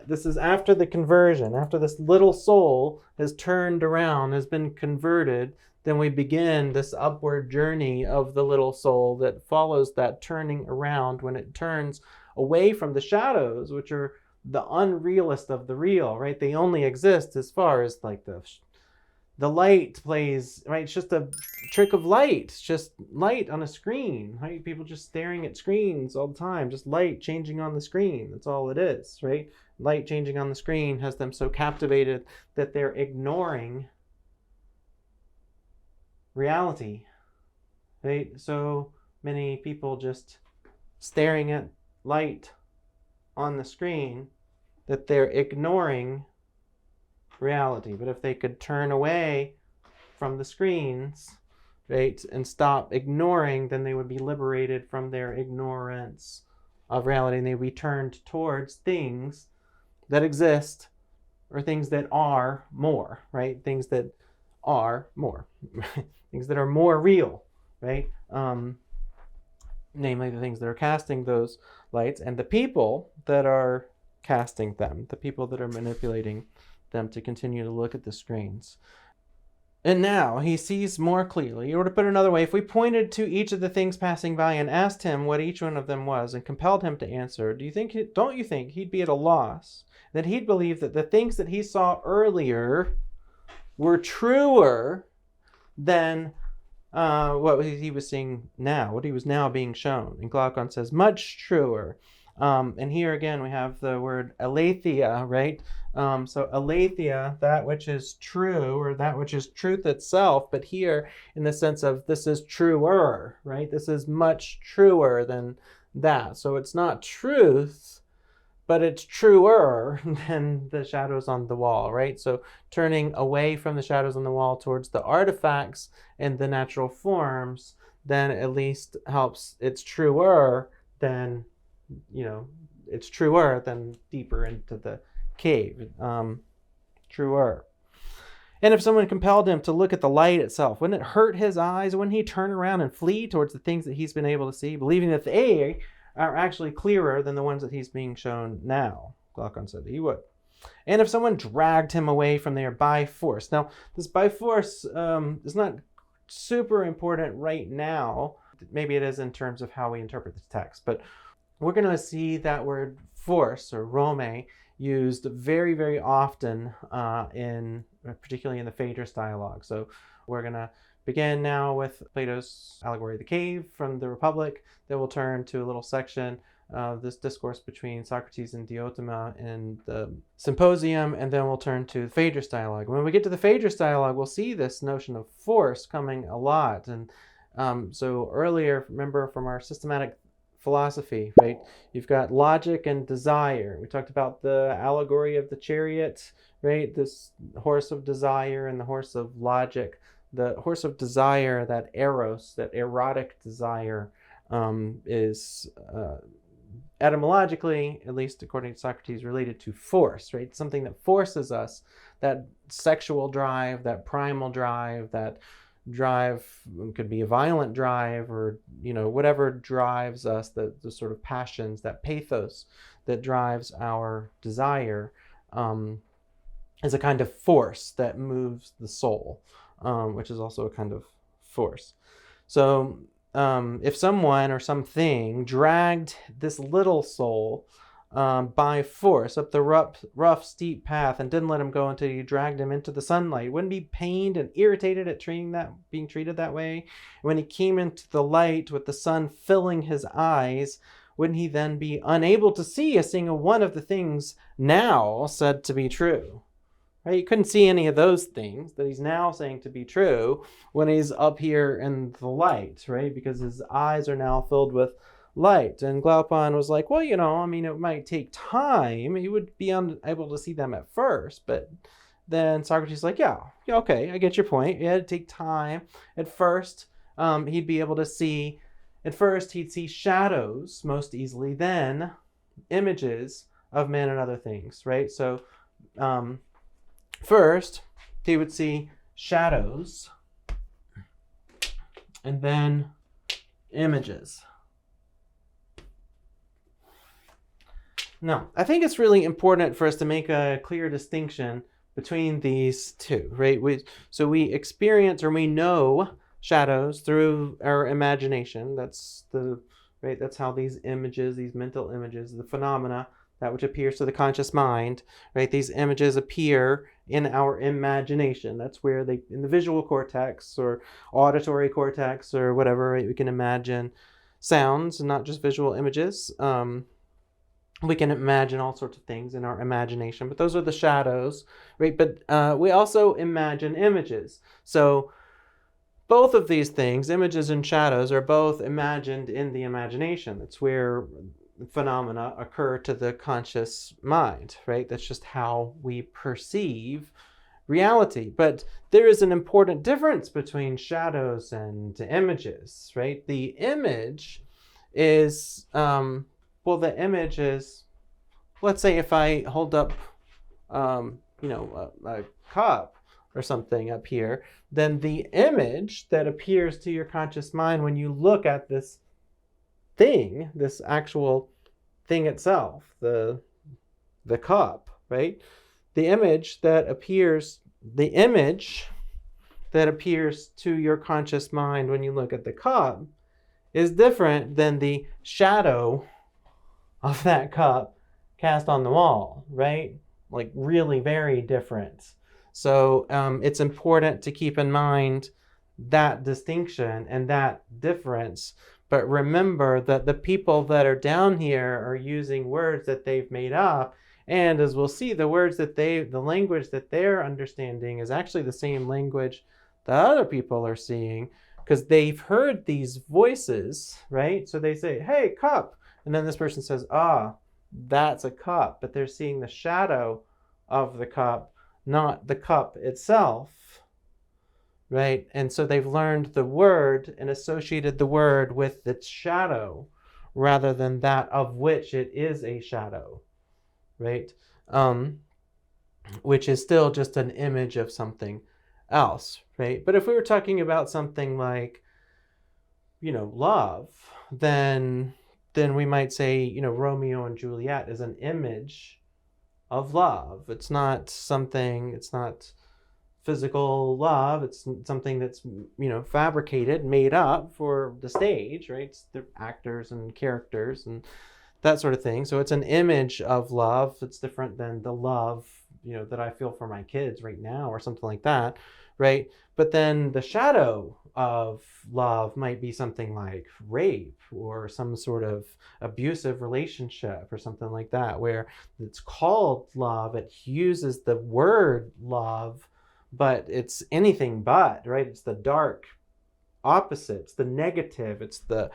this is after the conversion, after this little soul has turned around, has been converted, then we begin this upward journey of the little soul that follows that turning around when it turns away from the shadows, which are the unrealist of the real, right? They only exist as far as like the light plays, right? It's just a trick of light. It's just light on a screen, right? People just staring at screens all the time, just light changing on the screen. That's all it is, right? Light changing on the screen has them so captivated that they're ignoring reality, right? So many people just staring at light on the screen that they're ignoring reality. But if they could turn away from the screens, right, and stop ignoring, then they would be liberated from their ignorance of reality, and they would be turned towards things that exist or things that are more, right? Things that are more, things that are more real, right? Namely the things that are casting those lights, and the people that are casting them, the people that are manipulating them to continue to look at the screens. And now he sees more clearly. Or to put it another way, if we pointed to each of the things passing by and asked him what each one of them was and compelled him to answer, don't you think he'd be at a loss? That he'd believe that the things that he saw earlier were truer than what he was seeing now, what he was now being shown. And Glaucon says, much truer. And here again, we have the word aletheia, right? So aletheia, that which is true, or that which is truth itself, but here in the sense of this is truer, right? This is much truer than that. So it's not truth, but it's truer than the shadows on the wall, right? So turning away from the shadows on the wall towards the artifacts and the natural forms, then at least helps. It's truer than, it's truer than deeper into the cave. Truer. And if someone compelled him to look at the light itself, wouldn't it hurt his eyes? Wouldn't he turn around and flee towards the things that he's been able to see, believing that they are actually clearer than the ones that he's being shown now? Glaucon said he would. And if someone dragged him away from there by force. Now, this by force is not super important right now. Maybe it is in terms of how we interpret the text, but we're going to see that word force, or Rome, used very, very often particularly in the Phaedrus dialogue. So we're going to begin now with Plato's Allegory of the Cave from the Republic. Then we'll turn to a little section of this discourse between Socrates and Diotima in the Symposium, and then we'll turn to the Phaedrus dialogue. When we get to the Phaedrus dialogue, we'll see this notion of force coming a lot. And so earlier, remember from our systematic philosophy, right? You've got logic and desire. We talked about the allegory of the chariot, right? This horse of desire and the horse of logic. The horse of desire, that eros, that erotic desire, is etymologically, at least according to Socrates, related to force, right? Something that forces us, that sexual drive, that primal drive, that drive could be a violent drive, or whatever drives us, the sort of passions, that pathos that drives our desire, is a kind of force that moves the soul, which is also a kind of force. So if someone or something dragged this little soul by force up the rough, steep path and didn't let him go until you dragged him into the sunlight, wouldn't he be pained and irritated at being treated that way? When he came into the light with the sun filling his eyes, wouldn't he then be unable to see a single one of the things now said to be true? Right? You couldn't see any of those things that he's now saying to be true when he's up here in the light, right? Because his eyes are now filled with light. And Glaucon was like, well, it might take time. He would be unable to see them at first, but then Socrates is like, yeah, okay, I get your point. It had to take time. At first, he'd be able to see. At first, he'd see shadows most easily, then images of men and other things, right? So, first, he would see shadows, and then images. Now, I think it's really important for us to make a clear distinction between these two, right? We experience, or we know, shadows through our imagination. That's how these images, these mental images, the phenomena, that which appears to the conscious mind, right? These images appear in our imagination. That's where in the visual cortex or auditory cortex or whatever, right? We can imagine sounds and not just visual images. We can imagine all sorts of things in our imagination, but those are the shadows, right? But we also imagine images. So both of these things, images and shadows, are both imagined in the imagination. That's where phenomena occur to the conscious mind, right? That's just how we perceive reality. But there is an important difference between shadows and images, right? The image is, the image is, let's say if I hold up a cup or something up here, then the image that appears to your conscious mind when you look at this thing, this actual thing itself, the cup, right? The image that appears to your conscious mind when you look at the cup is different than the shadow of that cup cast on the wall, right? Like really very different. So it's important to keep in mind that distinction and that difference. But remember that the people that are down here are using words that they've made up. And as we'll see, the language that they're understanding is actually the same language that other people are seeing, because they've heard these voices, right? So they say, hey, cup. And then this person says, that's a cup. But they're seeing the shadow of the cup, not the cup itself, right? And so they've learned the word and associated the word with its shadow rather than that of which it is a shadow, right? Which is still just an image of something else, right? But if we were talking about something like, love, then we might say, Romeo and Juliet is an image of love. It's not physical love. It's something that's, fabricated, made up for the stage, right? It's the actors and characters and that sort of thing. So it's an image of love. It's different than the love, that I feel for my kids right now or something like that, right? But then the shadow of love might be something like rape or some sort of abusive relationship or something like that, where it's called love. It uses the word love, but it's anything but, right? It's the dark opposite. It's the negative. It's the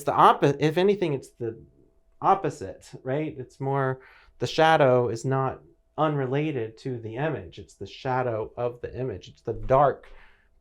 opposite. If anything, it's the opposite, right? It's more, the shadow is not unrelated to the image. It's the shadow of the image. It's the dark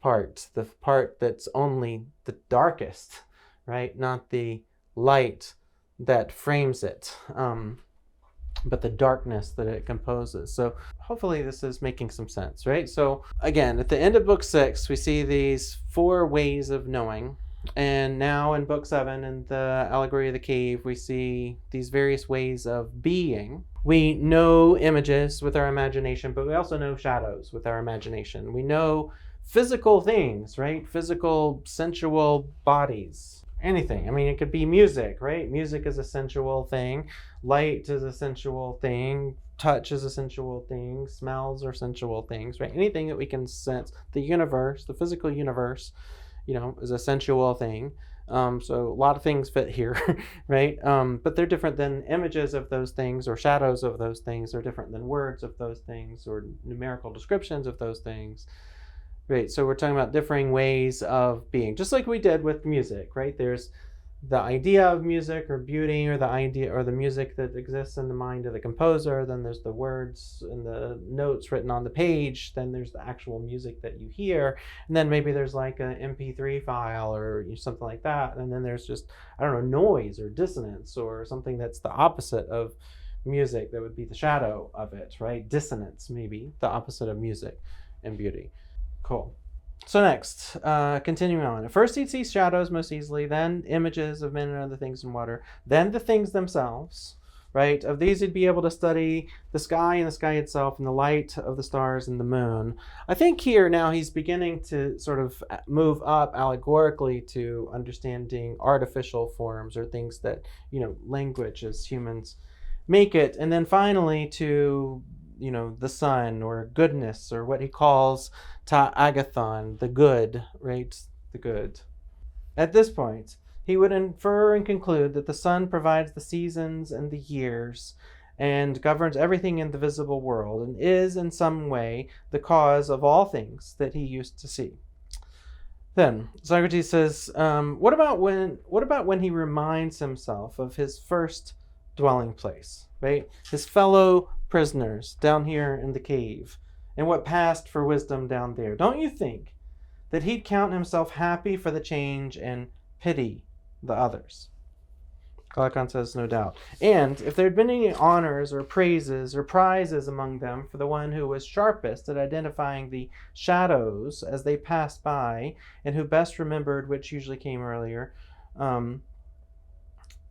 part, the part that's only the darkest, right? Not the light that frames it, but the darkness that it composes. So hopefully this is making some sense, right? So again, at the end of book 6, we see these 4 ways of knowing. And now in book 7, in the Allegory of the Cave, we see these various ways of being. We know images with our imagination, but we also know shadows with our imagination. We know physical things, right? Physical, sensual bodies. Anything. I mean, it could be music, right? Music is a sensual thing. Light is a sensual thing. Touch is a sensual thing. Smells are sensual things, right? Anything that we can sense. The universe, the physical universe, is a sensual thing. So a lot of things fit here, right? But they're different than images of those things, or shadows of those things. They're different than words of those things, or numerical descriptions of those things. Right, so we're talking about differing ways of being, just like we did with music, right? There's the idea of music or beauty, or the idea or the music that exists in the mind of the composer. Then there's the words and the notes written on the page. Then there's the actual music that you hear. And then maybe there's like an MP3 file or something like that. And then there's just, noise or dissonance or something that's the opposite of music. That would be the shadow of it, right? Dissonance, maybe the opposite of music and beauty. Cool. So next, continuing on. At first he'd see shadows most easily, then images of men and other things in water, then the things themselves, right? Of these he'd be able to study the sky and the sky itself and the light of the stars and the moon. I think here now he's beginning to sort of move up allegorically to understanding artificial forms, or things that, language as humans make it. And then finally to the sun, or goodness, or what he calls ta agathon, the good, right? The good. At this point, he would infer and conclude that the sun provides the seasons and the years and governs everything in the visible world, and is in some way the cause of all things that he used to see. Then Socrates says, what about when he reminds himself of his first dwelling place, right? His fellow prisoners down here in the cave, and what passed for wisdom down there. Don't you think that he'd count himself happy for the change and pity the others? Glaucon says, no doubt. And if there had been any honors or praises or prizes among them for the one who was sharpest at identifying the shadows as they passed by, and who best remembered which usually came earlier,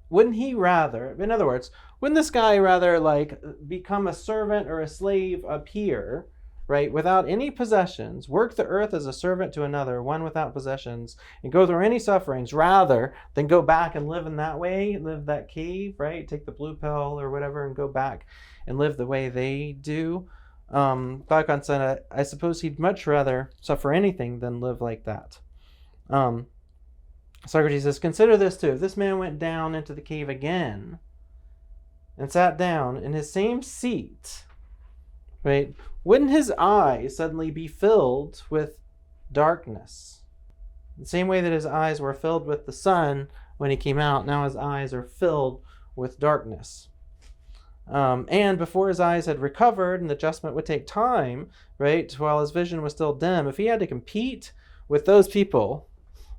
wouldn't he rather, in other words, wouldn't this guy rather like become a servant or a slave up here, right, without any possessions, work the earth as a servant to another, one without possessions, and go through any sufferings, rather than go back and live in that way, live that cave, right, take the blue pill or whatever and go back and live the way they do? Glaucon said, I suppose he'd much rather suffer anything than live like that. Socrates says, consider this too. If this man went down into the cave again and sat down in his same seat, right, wouldn't his eyes suddenly be filled with darkness? The same way that his eyes were filled with the sun when he came out, now his eyes are filled with darkness. And before his eyes had recovered, and the adjustment would take time, right, while his vision was still dim, if he had to compete with those people,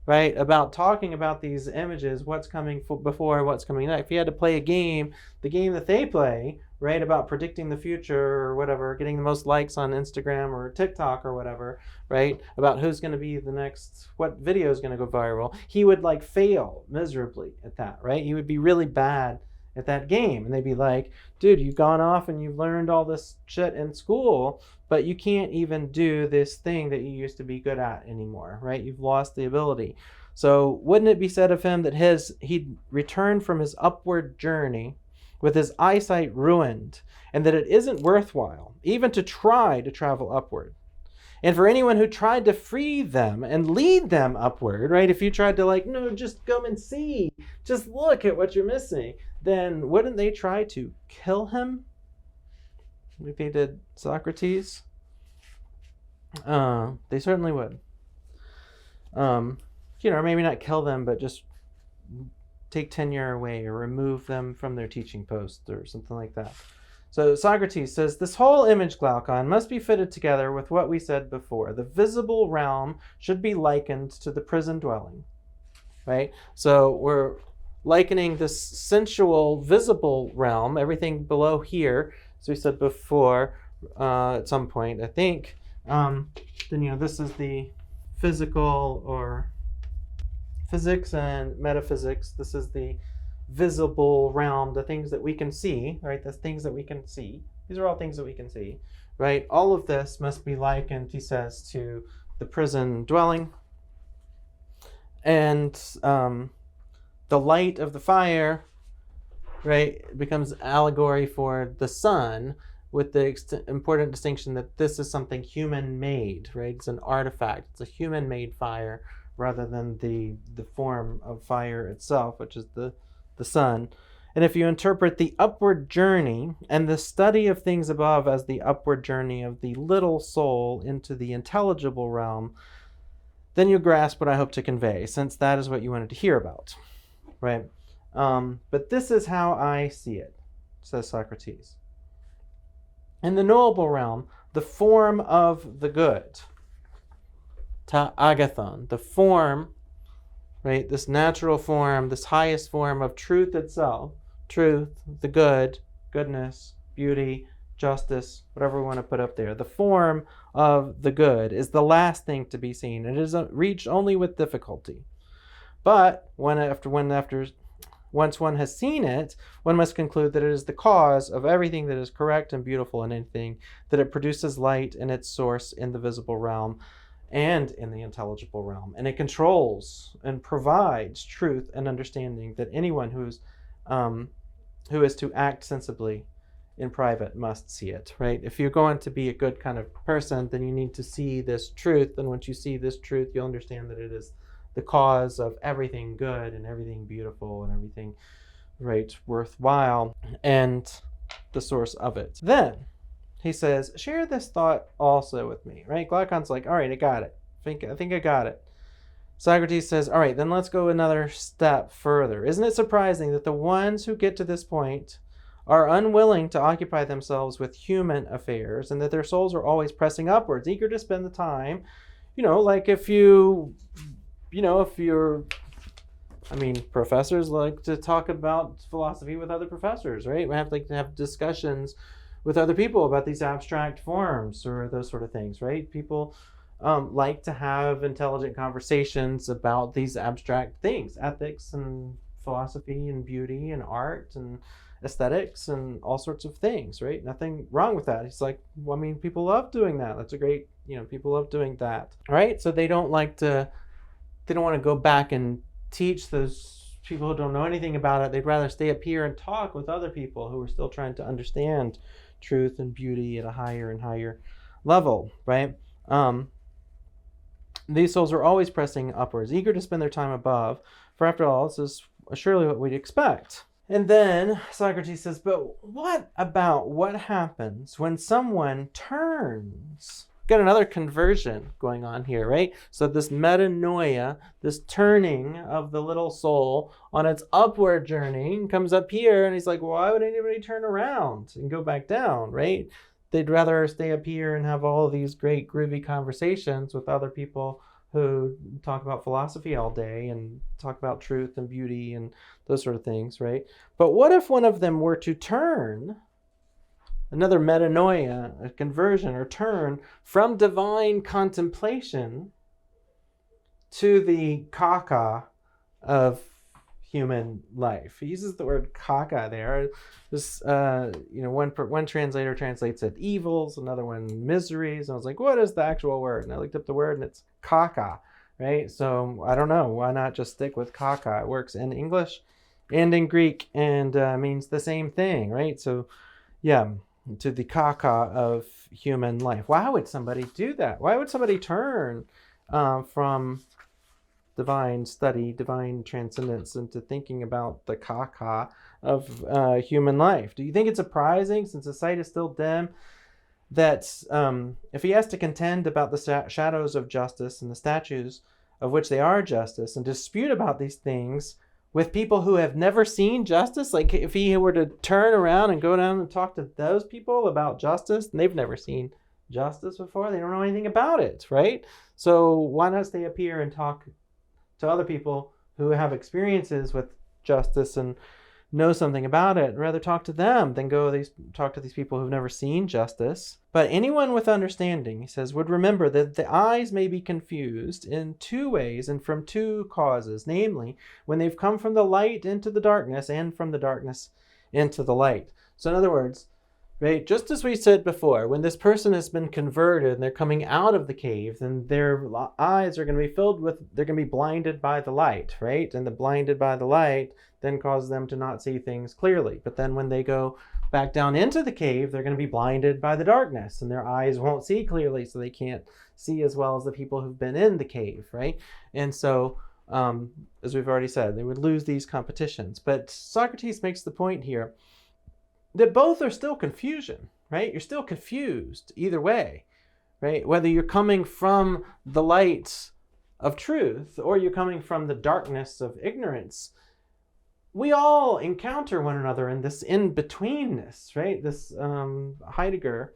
right, about talking about these images, what's coming before, what's coming next, if he had to play a game, the game that they play, right, about predicting the future or whatever, getting the most likes on Instagram or TikTok or whatever, right, about who's going to be the next, what video is going to go viral, he would like fail miserably at that, right? He would be really bad at that game. And they'd be like, dude, you've gone off and you've learned all this shit in school, but you can't even do this thing that you used to be good at anymore, right? You've lost the ability. So wouldn't it be said of him that he'd returned from his upward journey with his eyesight ruined, and that it isn't worthwhile even to try to travel upward? And for anyone who tried to free them and lead them upward, right, if you tried to like, no, just come and see, just look at what you're missing, then wouldn't they try to kill him like they did Socrates? They certainly would. Or maybe not kill them, but just take tenure away or remove them from their teaching post or something like that. So Socrates says, this whole image, Glaucon, must be fitted together with what we said before. The visible realm should be likened to the prison dwelling, right? So we're likening this sensual, visible realm, everything below here, as we said before, at some point, I think, then, this is the physical or physics and metaphysics. This is the visible realm, the things that we can see, right? The things that we can see. These are all things that we can see, right? All of this must be likened, he says, to the prison dwelling. And the light of the fire, right, becomes allegory for the sun, with the important distinction that this is something human-made, right? It's an artifact. It's a human-made fire rather than the form of fire itself, which is the sun. And if you interpret the upward journey and the study of things above as the upward journey of the little soul into the intelligible realm, then you grasp what I hope to convey, since that is what you wanted to hear about, right? But this is how I see it, says Socrates. In the knowable realm, the form of the good, ta agathon, the form, right, this natural form, this highest form of truth itself, truth, the good, goodness, beauty, justice, whatever we want to put up there. The form of the good is the last thing to be seen. It is reached only with difficulty. But once one has seen it, one must conclude that it is the cause of everything that is correct and beautiful in anything, that it produces light in its source in the visible realm and in the intelligible realm. And it controls and provides truth and understanding that anyone who is to act sensibly in private must see it, right? If you're going to be a good kind of person, then you need to see this truth. And once you see this truth, you'll understand that it is the cause of everything good and everything beautiful and everything, right, worthwhile, and the source of it. Then he says, share this thought also with me, right? Glaucon's like, all right, I got it. I think I got it. Socrates says, all right, then let's go another step further. Isn't it surprising that the ones who get to this point are unwilling to occupy themselves with human affairs, and that their souls are always pressing upwards, eager to spend the time, like if you're I mean, professors like to talk about philosophy with other professors, right? We have to have discussions with other people about these abstract forms or those sort of things, right? People like to have intelligent conversations about these abstract things, ethics and philosophy and beauty and art and aesthetics and all sorts of things, right? Nothing wrong with that. It's like, well, I mean, people love doing that. That's a great, people love doing that, right? So they don't want to go back and teach those people who don't know anything about it. They'd rather stay up here and talk with other people who are still trying to understand truth and beauty at a higher and higher level, right? These souls are always pressing upwards, eager to spend their time above, for after all, this is surely what we'd expect. And then Socrates says, but what happens when someone turns? Got another conversion going on here, right? So this metanoia, this turning of the little soul on its upward journey, comes up here, and he's like, why would anybody turn around and go back down, right? They'd rather stay up here and have all these great groovy conversations with other people who talk about philosophy all day and talk about truth and beauty and those sort of things, right? But what if one of them were to turn, another metanoia, a conversion or turn from divine contemplation to the caca of human life? He uses the word caca there. This, one translator translates it evils, another one miseries. And I was like, what is the actual word? And I looked up the word, and it's caca, right? So I don't know. Why not just stick with caca? It works in English and in Greek and means the same thing, right? So yeah, to the caca of human life. Why would somebody do that? Why would somebody turn from divine study, divine transcendence, into thinking about the caca of human life? Do you think it's surprising, since the sight is still dim, that if he has to contend about the shadows of justice and the statues of which they are justice, and dispute about these things with people who have never seen justice, like if he were to turn around and go down and talk to those people about justice, and they've never seen justice before, they don't know anything about it, right? So why not stay up here and talk to other people who have experiences with justice and know something about it, and rather talk to them than talk to these people who've never seen justice? But anyone with understanding, he says, would remember that the eyes may be confused in two ways and from two causes, namely, when they've come from the light into the darkness and from the darkness into the light. So in other words, right, just as we said before, when this person has been converted and they're coming out of the cave, then their eyes are going to be they're going to be blinded by the light, right? And the blinded by the light then causes them to not see things clearly. But then when they go back down into the cave, they're going to be blinded by the darkness, and their eyes won't see clearly, so they can't see as well as the people who've been in the cave, right? And so, as we've already said, they would lose these competitions. But Socrates makes the point here that both are still confusion, right? You're still confused either way, right? Whether you're coming from the light of truth or you're coming from the darkness of ignorance, we all encounter one another in this in-betweenness, right? This Heidegger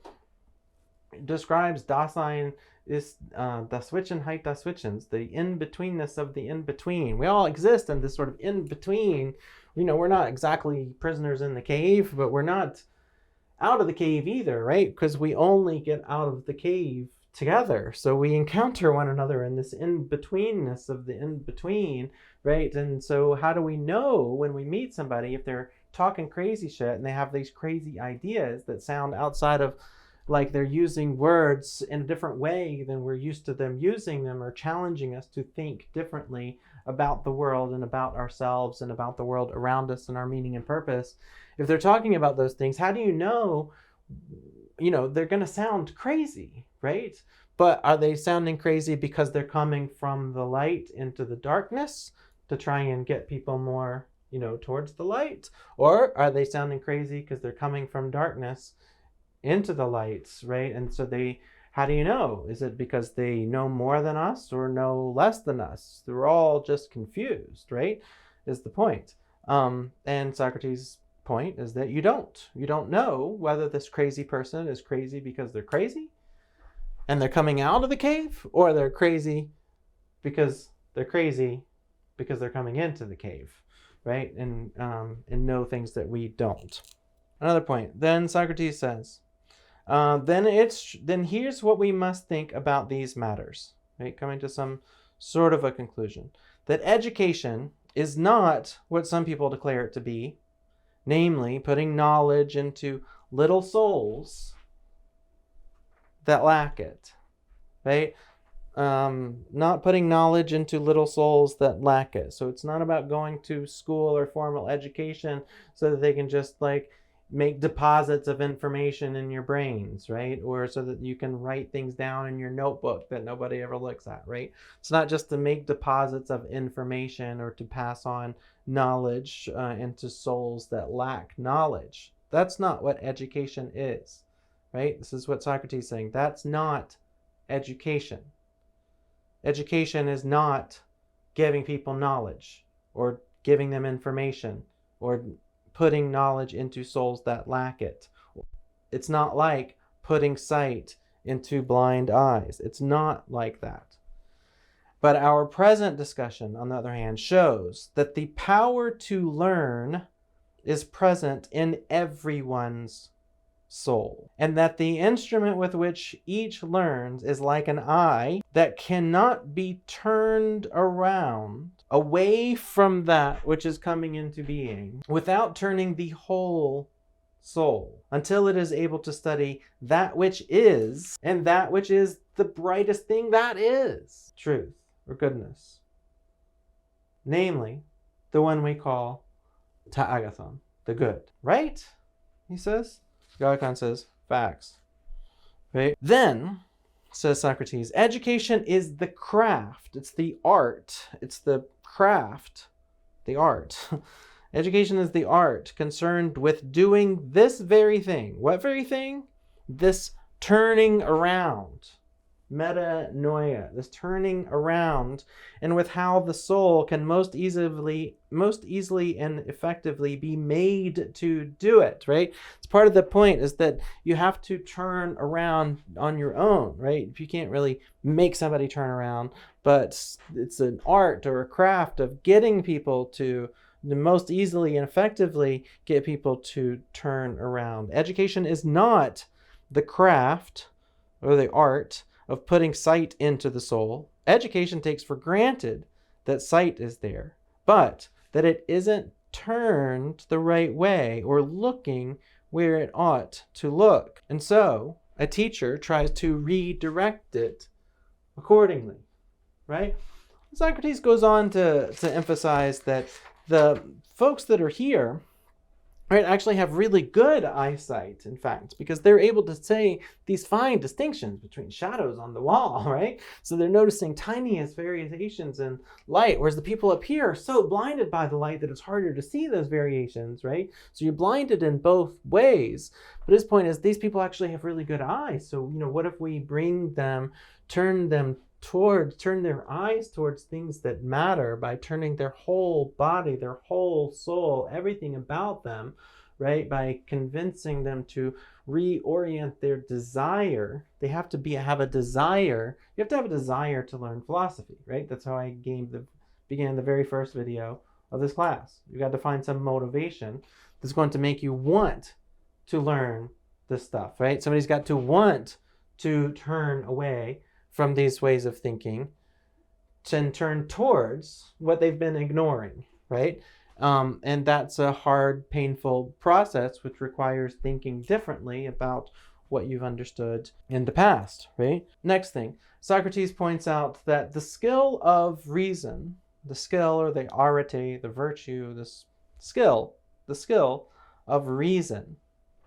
describes Dasein is Dazwischenheit dazwischens, the in-betweenness of the in-between. We all exist in this sort of in-between. We're not exactly prisoners in the cave, but we're not out of the cave either, right? Because we only get out of the cave together. So we encounter one another in this in-betweenness of the in-between, right? And so how do we know when we meet somebody if they're talking crazy shit and they have these crazy ideas that sound outside of, like they're using words in a different way than we're used to them using them, or challenging us to think differently about the world and about ourselves and about the world around us and our meaning and purpose? If they're talking about those things, how do you know, they're going to sound crazy, right? But are they sounding crazy because they're coming from the light into the darkness to try and get people more, towards the light? Or are they sounding crazy because they're coming from darkness into the lights, right? And so how do you know? Is it because they know more than us or know less than us? They're all just confused, right? Is the point. And Socrates' point is that you don't know whether this crazy person is crazy because they're crazy and they're coming out of the cave, or they're crazy because they're crazy because they're coming into the cave, right? And know things that we don't. Another point. Then Socrates says, then here's what we must think about these matters, right? Coming to some sort of a conclusion. That education is not what some people declare it to be, namely putting knowledge into little souls that lack it, right? Not putting knowledge into little souls that lack it. So it's not about going to school or formal education so that they can just like make deposits of information in your brains, right? Or so that you can write things down in your notebook that nobody ever looks at, right? It's not just to make deposits of information or to pass on knowledge into souls that lack knowledge. That's not what education is, right? This is what Socrates is saying. That's not education. Education is not giving people knowledge or giving them information or putting knowledge into souls that lack it. It's not like putting sight into blind eyes. It's not like that. But our present discussion, on the other hand, shows that the power to learn is present in everyone's soul, and that the instrument with which each learns is like an eye that cannot be turned around away from that which is coming into being without turning the whole soul until it is able to study that which is, and that which is the brightest thing that is truth or goodness, namely the one we call ta'agathon, the good, right? He says. Gallicon says, facts. Right? Then, says Socrates, education is the craft. It's the art. It's the craft. The art. Education is the art concerned with doing this very thing. What very thing? This turning around. Metanoia. This turning around, and with how the soul can most easily and effectively be made to do it, right? It's part of the point is that you have to turn around on your own, right? You can't really make somebody turn around, but it's an art or a craft of getting people to most easily and effectively get people to turn around. Education is not the craft or the art of putting sight into the soul. Education takes for granted that sight is there, but that it isn't turned the right way or looking where it ought to look. And so a teacher tries to redirect it accordingly, right? Socrates goes on to emphasize that the folks that are here, right, actually have really good eyesight, in fact, because they're able to say these fine distinctions between shadows on the wall, right? So they're noticing tiniest variations in light, whereas the people up here are so blinded by the light that it's harder to see those variations, right? So you're blinded in both ways. But his point is these people actually have really good eyes. So, what if we turn their eyes towards things that matter by turning their whole body, their whole soul, everything about them, right? By convincing them to reorient their desire. They have to have a desire. You have to have a desire to learn philosophy, right? That's how I began the very first video of this class. You got to find some motivation that's going to make you want to learn this stuff, right? Somebody's got to want to turn away from these ways of thinking and turn towards what they've been ignoring, right? And that's a hard, painful process which requires thinking differently about what you've understood in the past, right? Next thing, Socrates points out that the skill of reason, the skill or the arete, the virtue, the skill of reason,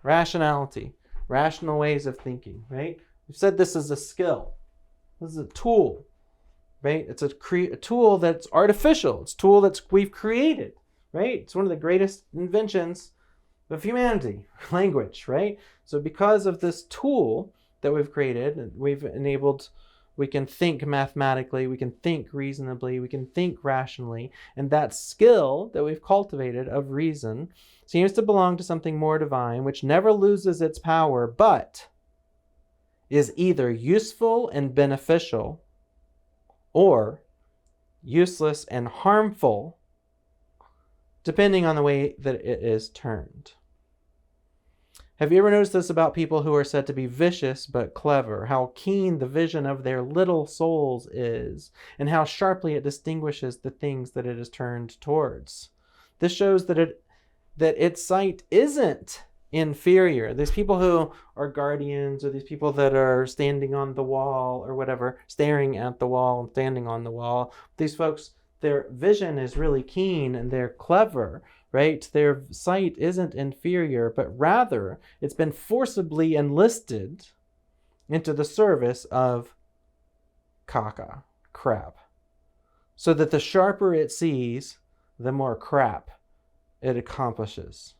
rationality, rational ways of thinking, right? We've said this is a skill. This is a tool, right? It's a tool that's artificial. It's a tool we've created, right? It's one of the greatest inventions of humanity, language, right? So because of this tool that we've created, we can think mathematically, we can think reasonably, we can think rationally, and that skill that we've cultivated of reason seems to belong to something more divine, which never loses its power, but is either useful and beneficial or useless, and harmful, depending on the way that it is turned. Have you ever noticed this about people who are said to be vicious but clever? How keen the vision of their little souls is, and how sharply it distinguishes the things that it is turned towards. This shows that its sight isn't inferior. These people who are guardians, or these people that are standing on the wall or whatever, staring at the wall and standing on the wall, these folks, their vision is really keen and they're clever, right? Their sight isn't inferior, but rather it's been forcibly enlisted into the service of caca, crap, so that the sharper it sees, the more crap it accomplishes.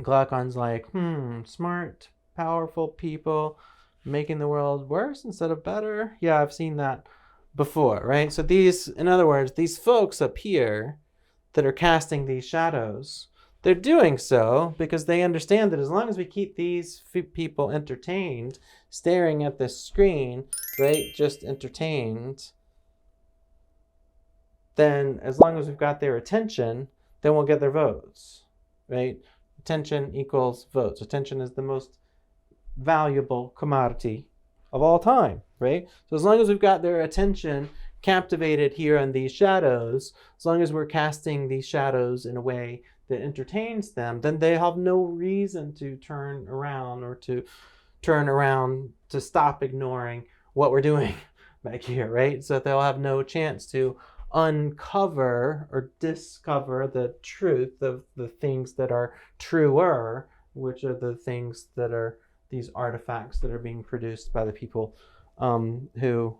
Glaucon's like, smart, powerful people making the world worse instead of better. Yeah, I've seen that before, right? So in other words, these folks up here that are casting these shadows, they're doing so because they understand that as long as we keep these people entertained, staring at this screen, right, just entertained, then as long as we've got their attention, then we'll get their votes, right? Attention equals votes. Attention is the most valuable commodity of all time, right? So as long as we've got their attention captivated here on these shadows, as long as we're casting these shadows in a way that entertains them, then they have no reason to turn around to stop ignoring what we're doing back here, right? So they'll have no chance to uncover or discover the truth of the things that are truer, which are the things that are these artifacts that are being produced by the people who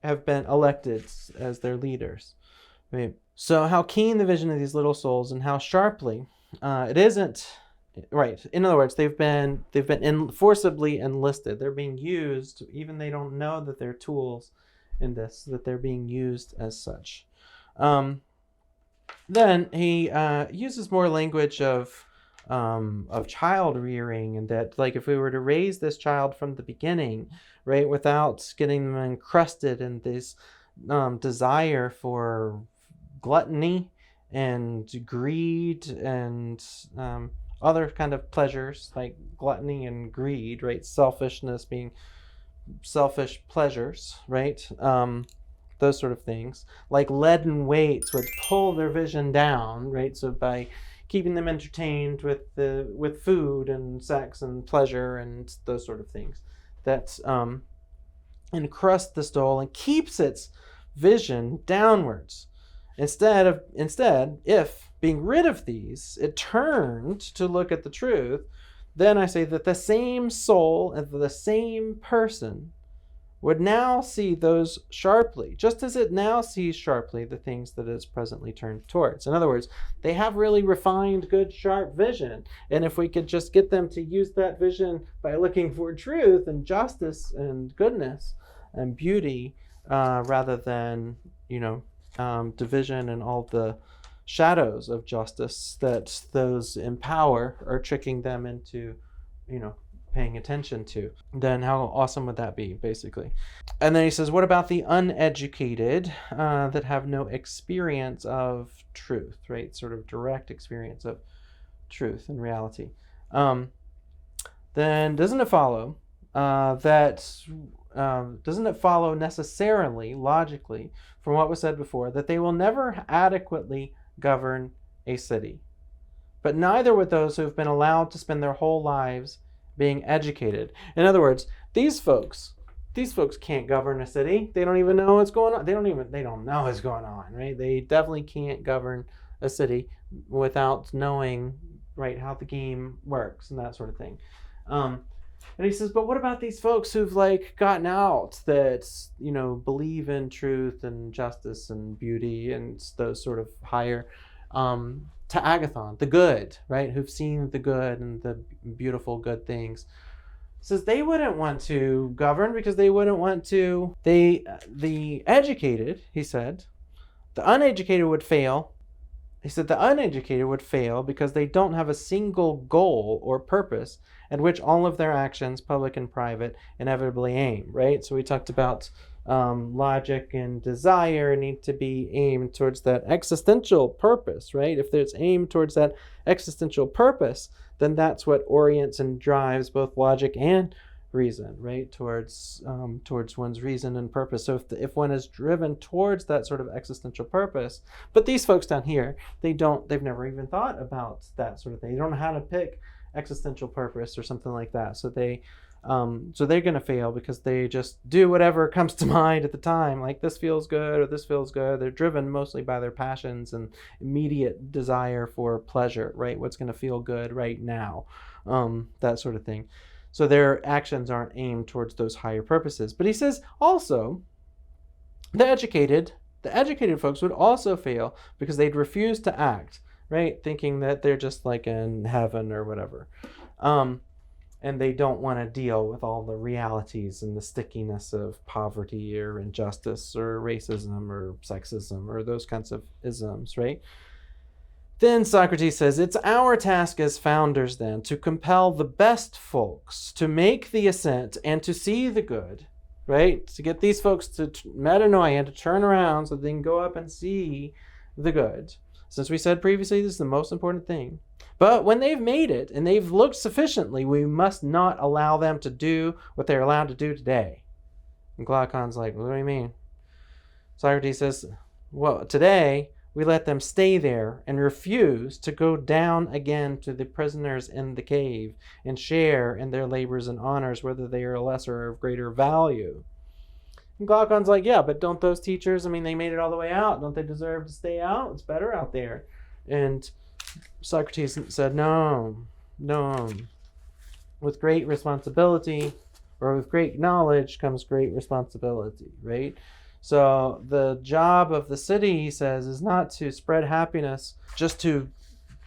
have been elected as their leaders. Right? So how keen the vision of these little souls, and how sharply it isn't, right? In other words, they've been forcibly enlisted. They're being used, even they don't know that they're tools in this, that they're being used as such. Then he uses more language of child rearing, and that, like, if we were to raise this child from the beginning, right, without getting them encrusted in this desire for gluttony and greed and other kind of pleasures, like gluttony and greed, right, selfishness being selfish pleasures, right, those sort of things, like leaden weights would pull their vision down, right? So by keeping them entertained with food and sex and pleasure and those sort of things, that encrust the soul and keeps its vision downwards. Instead, if being rid of these, it turned to look at the truth, then I say that the same soul and the same person would now see those sharply, just as it now sees sharply the things that it is presently turned towards. In other words, they have really refined, good, sharp vision. And if we could just get them to use that vision by looking for truth and justice and goodness and beauty, rather than, division and all the shadows of justice that those in power are tricking them into, paying attention to, then how awesome would that be, basically? And then he says, what about the uneducated that have no experience of truth, right? Sort of direct experience of truth and reality. Then doesn't it follow necessarily, logically, from what was said before, that they will never adequately govern a city? But neither would those who have been allowed to spend their whole lives being educated. In other words, these folks can't govern a city. They don't even know what's going on. They don't know what's going on, right? They definitely can't govern a city without knowing, right, how the game works and that sort of thing. And he says, but what about these folks who've gotten out, that, believe in truth and justice and beauty and those sort of higher to agathon, the good, right, who've seen the good and the beautiful good things, says they wouldn't want to govern because they wouldn't want to. The educated, he said, the uneducated would fail. He said the uneducated would fail because they don't have a single goal or purpose at which all of their actions, public and private, inevitably aim, right? So we talked about logic and desire need to be aimed towards that existential purpose, right? If there's aimed towards that existential purpose, then that's what orients and drives both logic and reason, right? Towards one's reason and purpose. So if one is driven towards that sort of existential purpose, but these folks down here, they've never even thought about that sort of thing. They don't know how to pick existential purpose or something like that. So they're going to fail because they just do whatever comes to mind at the time, like this feels good or this feels good. They're driven mostly by their passions and immediate desire for pleasure, right? What's going to feel good right now, that sort of thing. So their actions aren't aimed towards those higher purposes. But he says also the educated folks would also fail because they'd refuse to act, right? Thinking that they're just like in heaven or whatever. And they don't want to deal with all the realities and the stickiness of poverty or injustice or racism or sexism or those kinds of isms, right? Then Socrates says, it's our task as founders then to compel the best folks to make the ascent and to see the good, right? To get these folks to metanoia, to turn around so they can go up and see the good. Since we said previously, this is the most important thing. But when they've made it and they've looked sufficiently, we must not allow them to do what they're allowed to do today. And Glaucon's like, what do you mean? Socrates says, well, today we let them stay there and refuse to go down again to the prisoners in the cave and share in their labors and honors, whether they are lesser or of greater value. And Glaucon's like, yeah, but don't those teachers, they made it all the way out. Don't they deserve to stay out? It's better out there. And Socrates said, no. With great responsibility or with great knowledge comes great responsibility, right? So the job of the city, he says, is not to spread happiness just to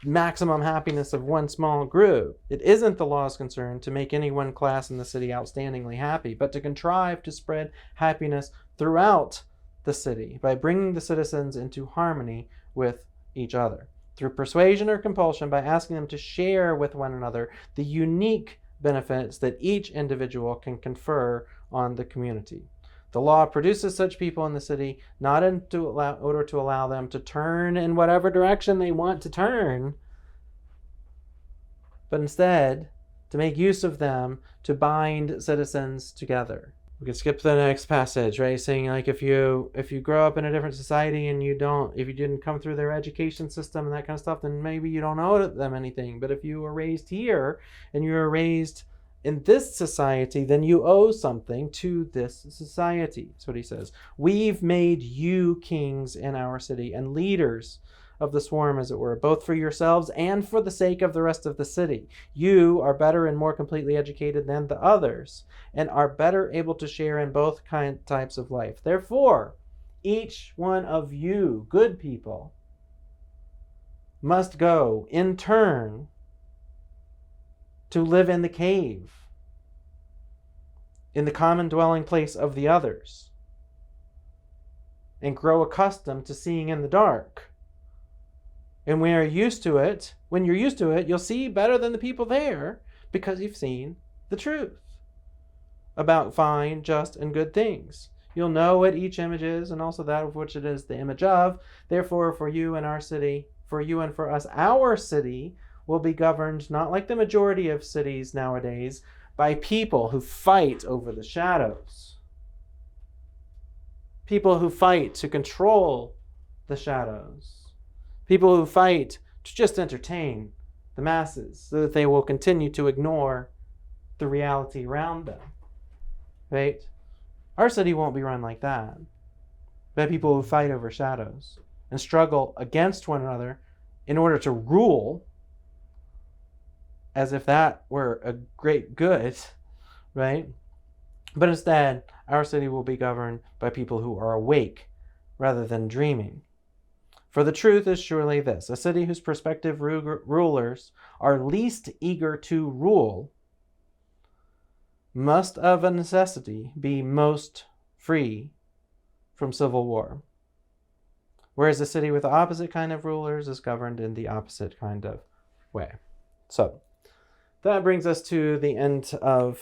maximum happiness of one small group. It isn't the law's concern to make any one class in the city outstandingly happy, but to contrive to spread happiness throughout the city by bringing the citizens into harmony with each other. Through persuasion or compulsion, by asking them to share with one another the unique benefits that each individual can confer on the community. The law produces such people in the city not in order to allow them to turn in whatever direction they want to turn, but instead to make use of them to bind citizens together. We can skip to the next passage, right? Saying like if you grow up in a different society and if you didn't come through their education system and that kind of stuff, then maybe you don't owe them anything. But if you were raised here and you were raised in this society, then you owe something to this society. That's what he says. We've made you kings in our city and leaders of the swarm, as it were, both for yourselves and for the sake of the rest of the city. You are better and more completely educated than the others and are better able to share in both types of life. Therefore, each one of you, good people, must go in turn to live in the cave, in the common dwelling place of the others, and grow accustomed to seeing in the dark. And when you're used to it, you'll see better than the people there because you've seen the truth about fine, just, and good things. You'll know what each image is and also that of which it is the image of. Therefore, for you and for us, our city will be governed not like the majority of cities nowadays by people who fight over the shadows. People who fight to control the shadows. People who fight to just entertain the masses so that they will continue to ignore the reality around them. Right? Our city won't be run like that. By people who fight over shadows and struggle against one another in order to rule as if that were a great good, right? But instead, our city will be governed by people who are awake rather than dreaming. For the truth is surely this: a city whose prospective rulers are least eager to rule must of a necessity be most free from civil war. Whereas a city with the opposite kind of rulers is governed in the opposite kind of way. So, that brings us to the end of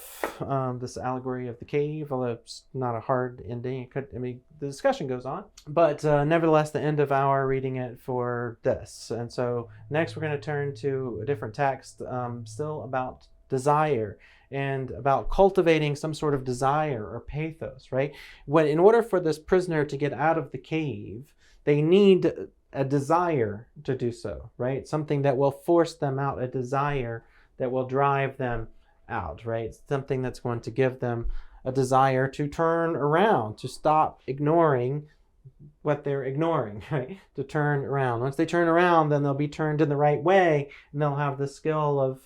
this allegory of the cave, although it's not a hard ending. The discussion goes on, but nevertheless, the end of our reading it for this. And so next we're going to turn to a different text, still about desire and about cultivating some sort of desire or pathos, right? In order for this prisoner to get out of the cave, they need a desire to do so, right? Something that will force them out, a desire that will drive them out, right? Something that's going to give them a desire to turn around, to stop ignoring what they're ignoring, right? To turn around. Once they turn around, then they'll be turned in the right way, and they'll have the skill of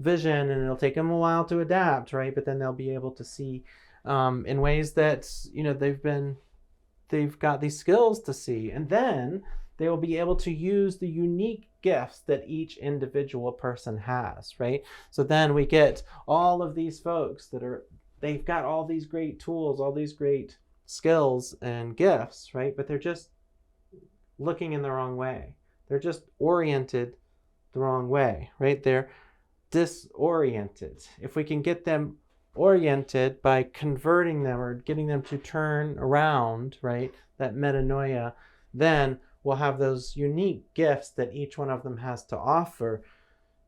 vision, and it'll take them a while to adapt, right? But then they'll be able to see in ways that, they've got these skills to see, and then they will be able to use the unique gifts that each individual person has, right? So then we get all of these folks they've got all these great tools, all these great skills and gifts, right? But they're just looking in the wrong way. They're just oriented the wrong way, right? They're disoriented. If we can get them oriented by converting them or getting them to turn around, right? That metanoia, then we'll have those unique gifts that each one of them has to offer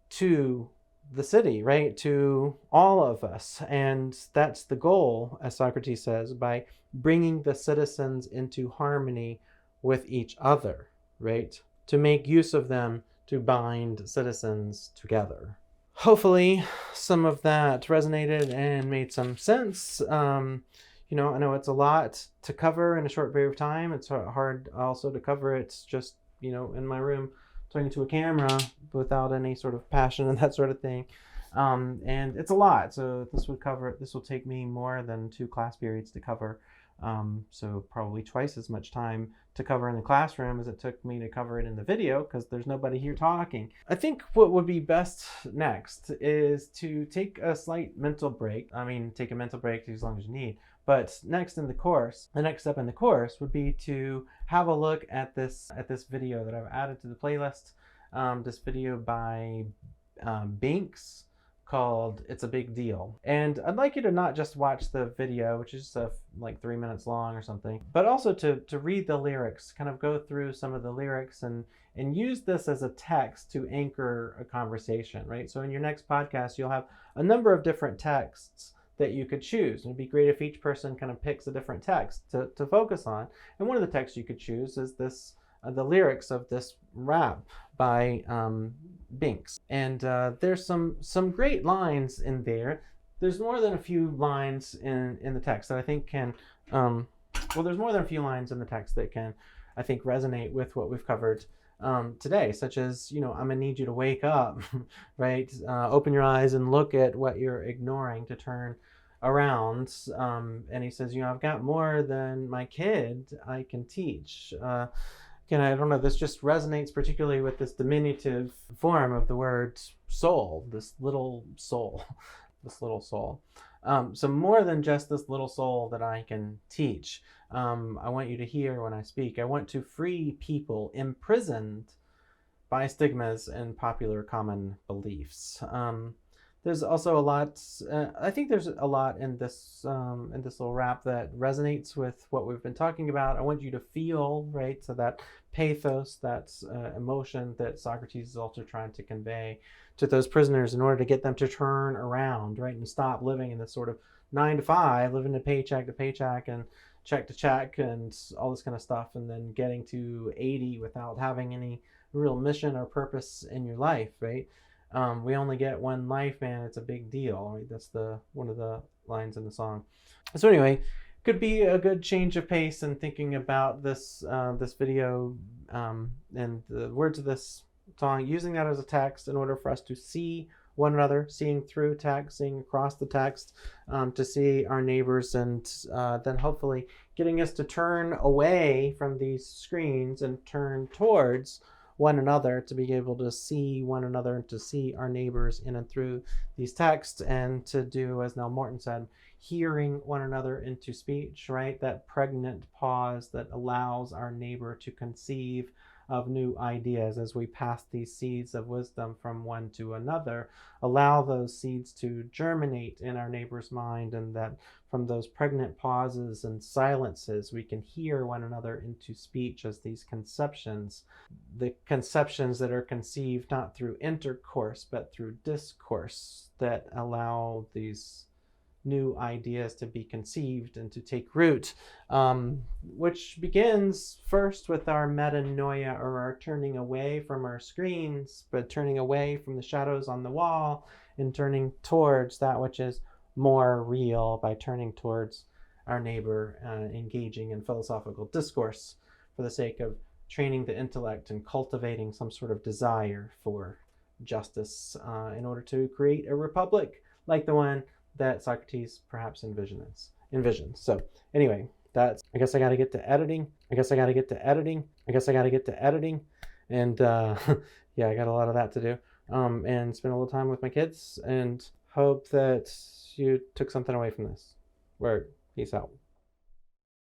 to the city, right? To all of us. And that's the goal, as Socrates says, by bringing the citizens into harmony with each other, right? To make use of them to bind citizens together. Hopefully some of that resonated and made some sense. I know it's a lot to cover in a short period of time. It's hard also to cover it just, in my room talking to a camera without any sort of passion and that sort of thing. And it's a lot. So this will take me more than 2 class periods to cover. So probably twice as much time to cover in the classroom as it took me to cover it in the video, because there's nobody here talking. I think what would be best next is to take a slight mental break. Take a mental break as long as you need. But the next step in the course would be to have a look at this video that I've added to the playlist. This video by Bingx called "It's a Big Deal." And I'd like you to not just watch the video, which is like 3 minutes long or something, but also to read the lyrics, kind of go through some of the lyrics and use this as a text to anchor a conversation, right? So in your next podcast, you'll have a number of different texts that you could choose. And it'd be great if each person kind of picks a different text to focus on. And one of the texts you could choose is this, the lyrics of this rap by Bingx. And there's some great lines in there. There's more than a few lines in the text that I think can, there's more than a few lines in the text that can, I think, resonate with what we've covered today, such as, I'm gonna need you to wake up, right? Open your eyes and look at what you're ignoring to turn around. And he says, I've got more than my kid I can teach. Again, I don't know, this just resonates particularly with this diminutive form of the word soul, this little soul, this little soul. So more than just this little soul that I can teach. I want you to hear when I speak. I want to free people imprisoned by stigmas and popular common beliefs. There's also a lot, I think there's a lot in this little rap that resonates with what we've been talking about. I want you to feel, right? So that pathos, that emotion that Socrates is also trying to convey to those prisoners in order to get them to turn around, right? And stop living in this sort of 9 to 5, living to paycheck and check to check and all this kind of stuff, and then getting to 80 without having any real mission or purpose in your life, right? We only get one life, man. It's a big deal, right? That's one of the lines in the song. So anyway, could be a good change of pace in thinking about this video and the words of this song, using that as a text in order for us to see one another, seeing through text, seeing across the text, to see our neighbors, and then hopefully getting us to turn away from these screens and turn towards one another, to be able to see one another and to see our neighbors in and through these texts, and to do, as Nell Morton said, hearing one another into speech, right? That pregnant pause that allows our neighbor to conceive of new ideas as we pass these seeds of wisdom from one to another, allow those seeds to germinate in our neighbor's mind, and that from those pregnant pauses and silences we can hear one another into speech as these conceptions, the conceptions that are conceived not through intercourse but through discourse, that allow these new ideas to be conceived and to take root, which begins first with our metanoia, or our turning away from our screens, but turning away from the shadows on the wall and turning towards that which is more real by turning towards our neighbor, engaging in philosophical discourse for the sake of training the intellect and cultivating some sort of desire for justice, in order to create a republic like the one that Socrates perhaps envisions. So anyway, I guess I got to get to editing. And yeah, I got a lot of that to do. And spend a little time with my kids, and hope that you took something away from this. Word. Peace out.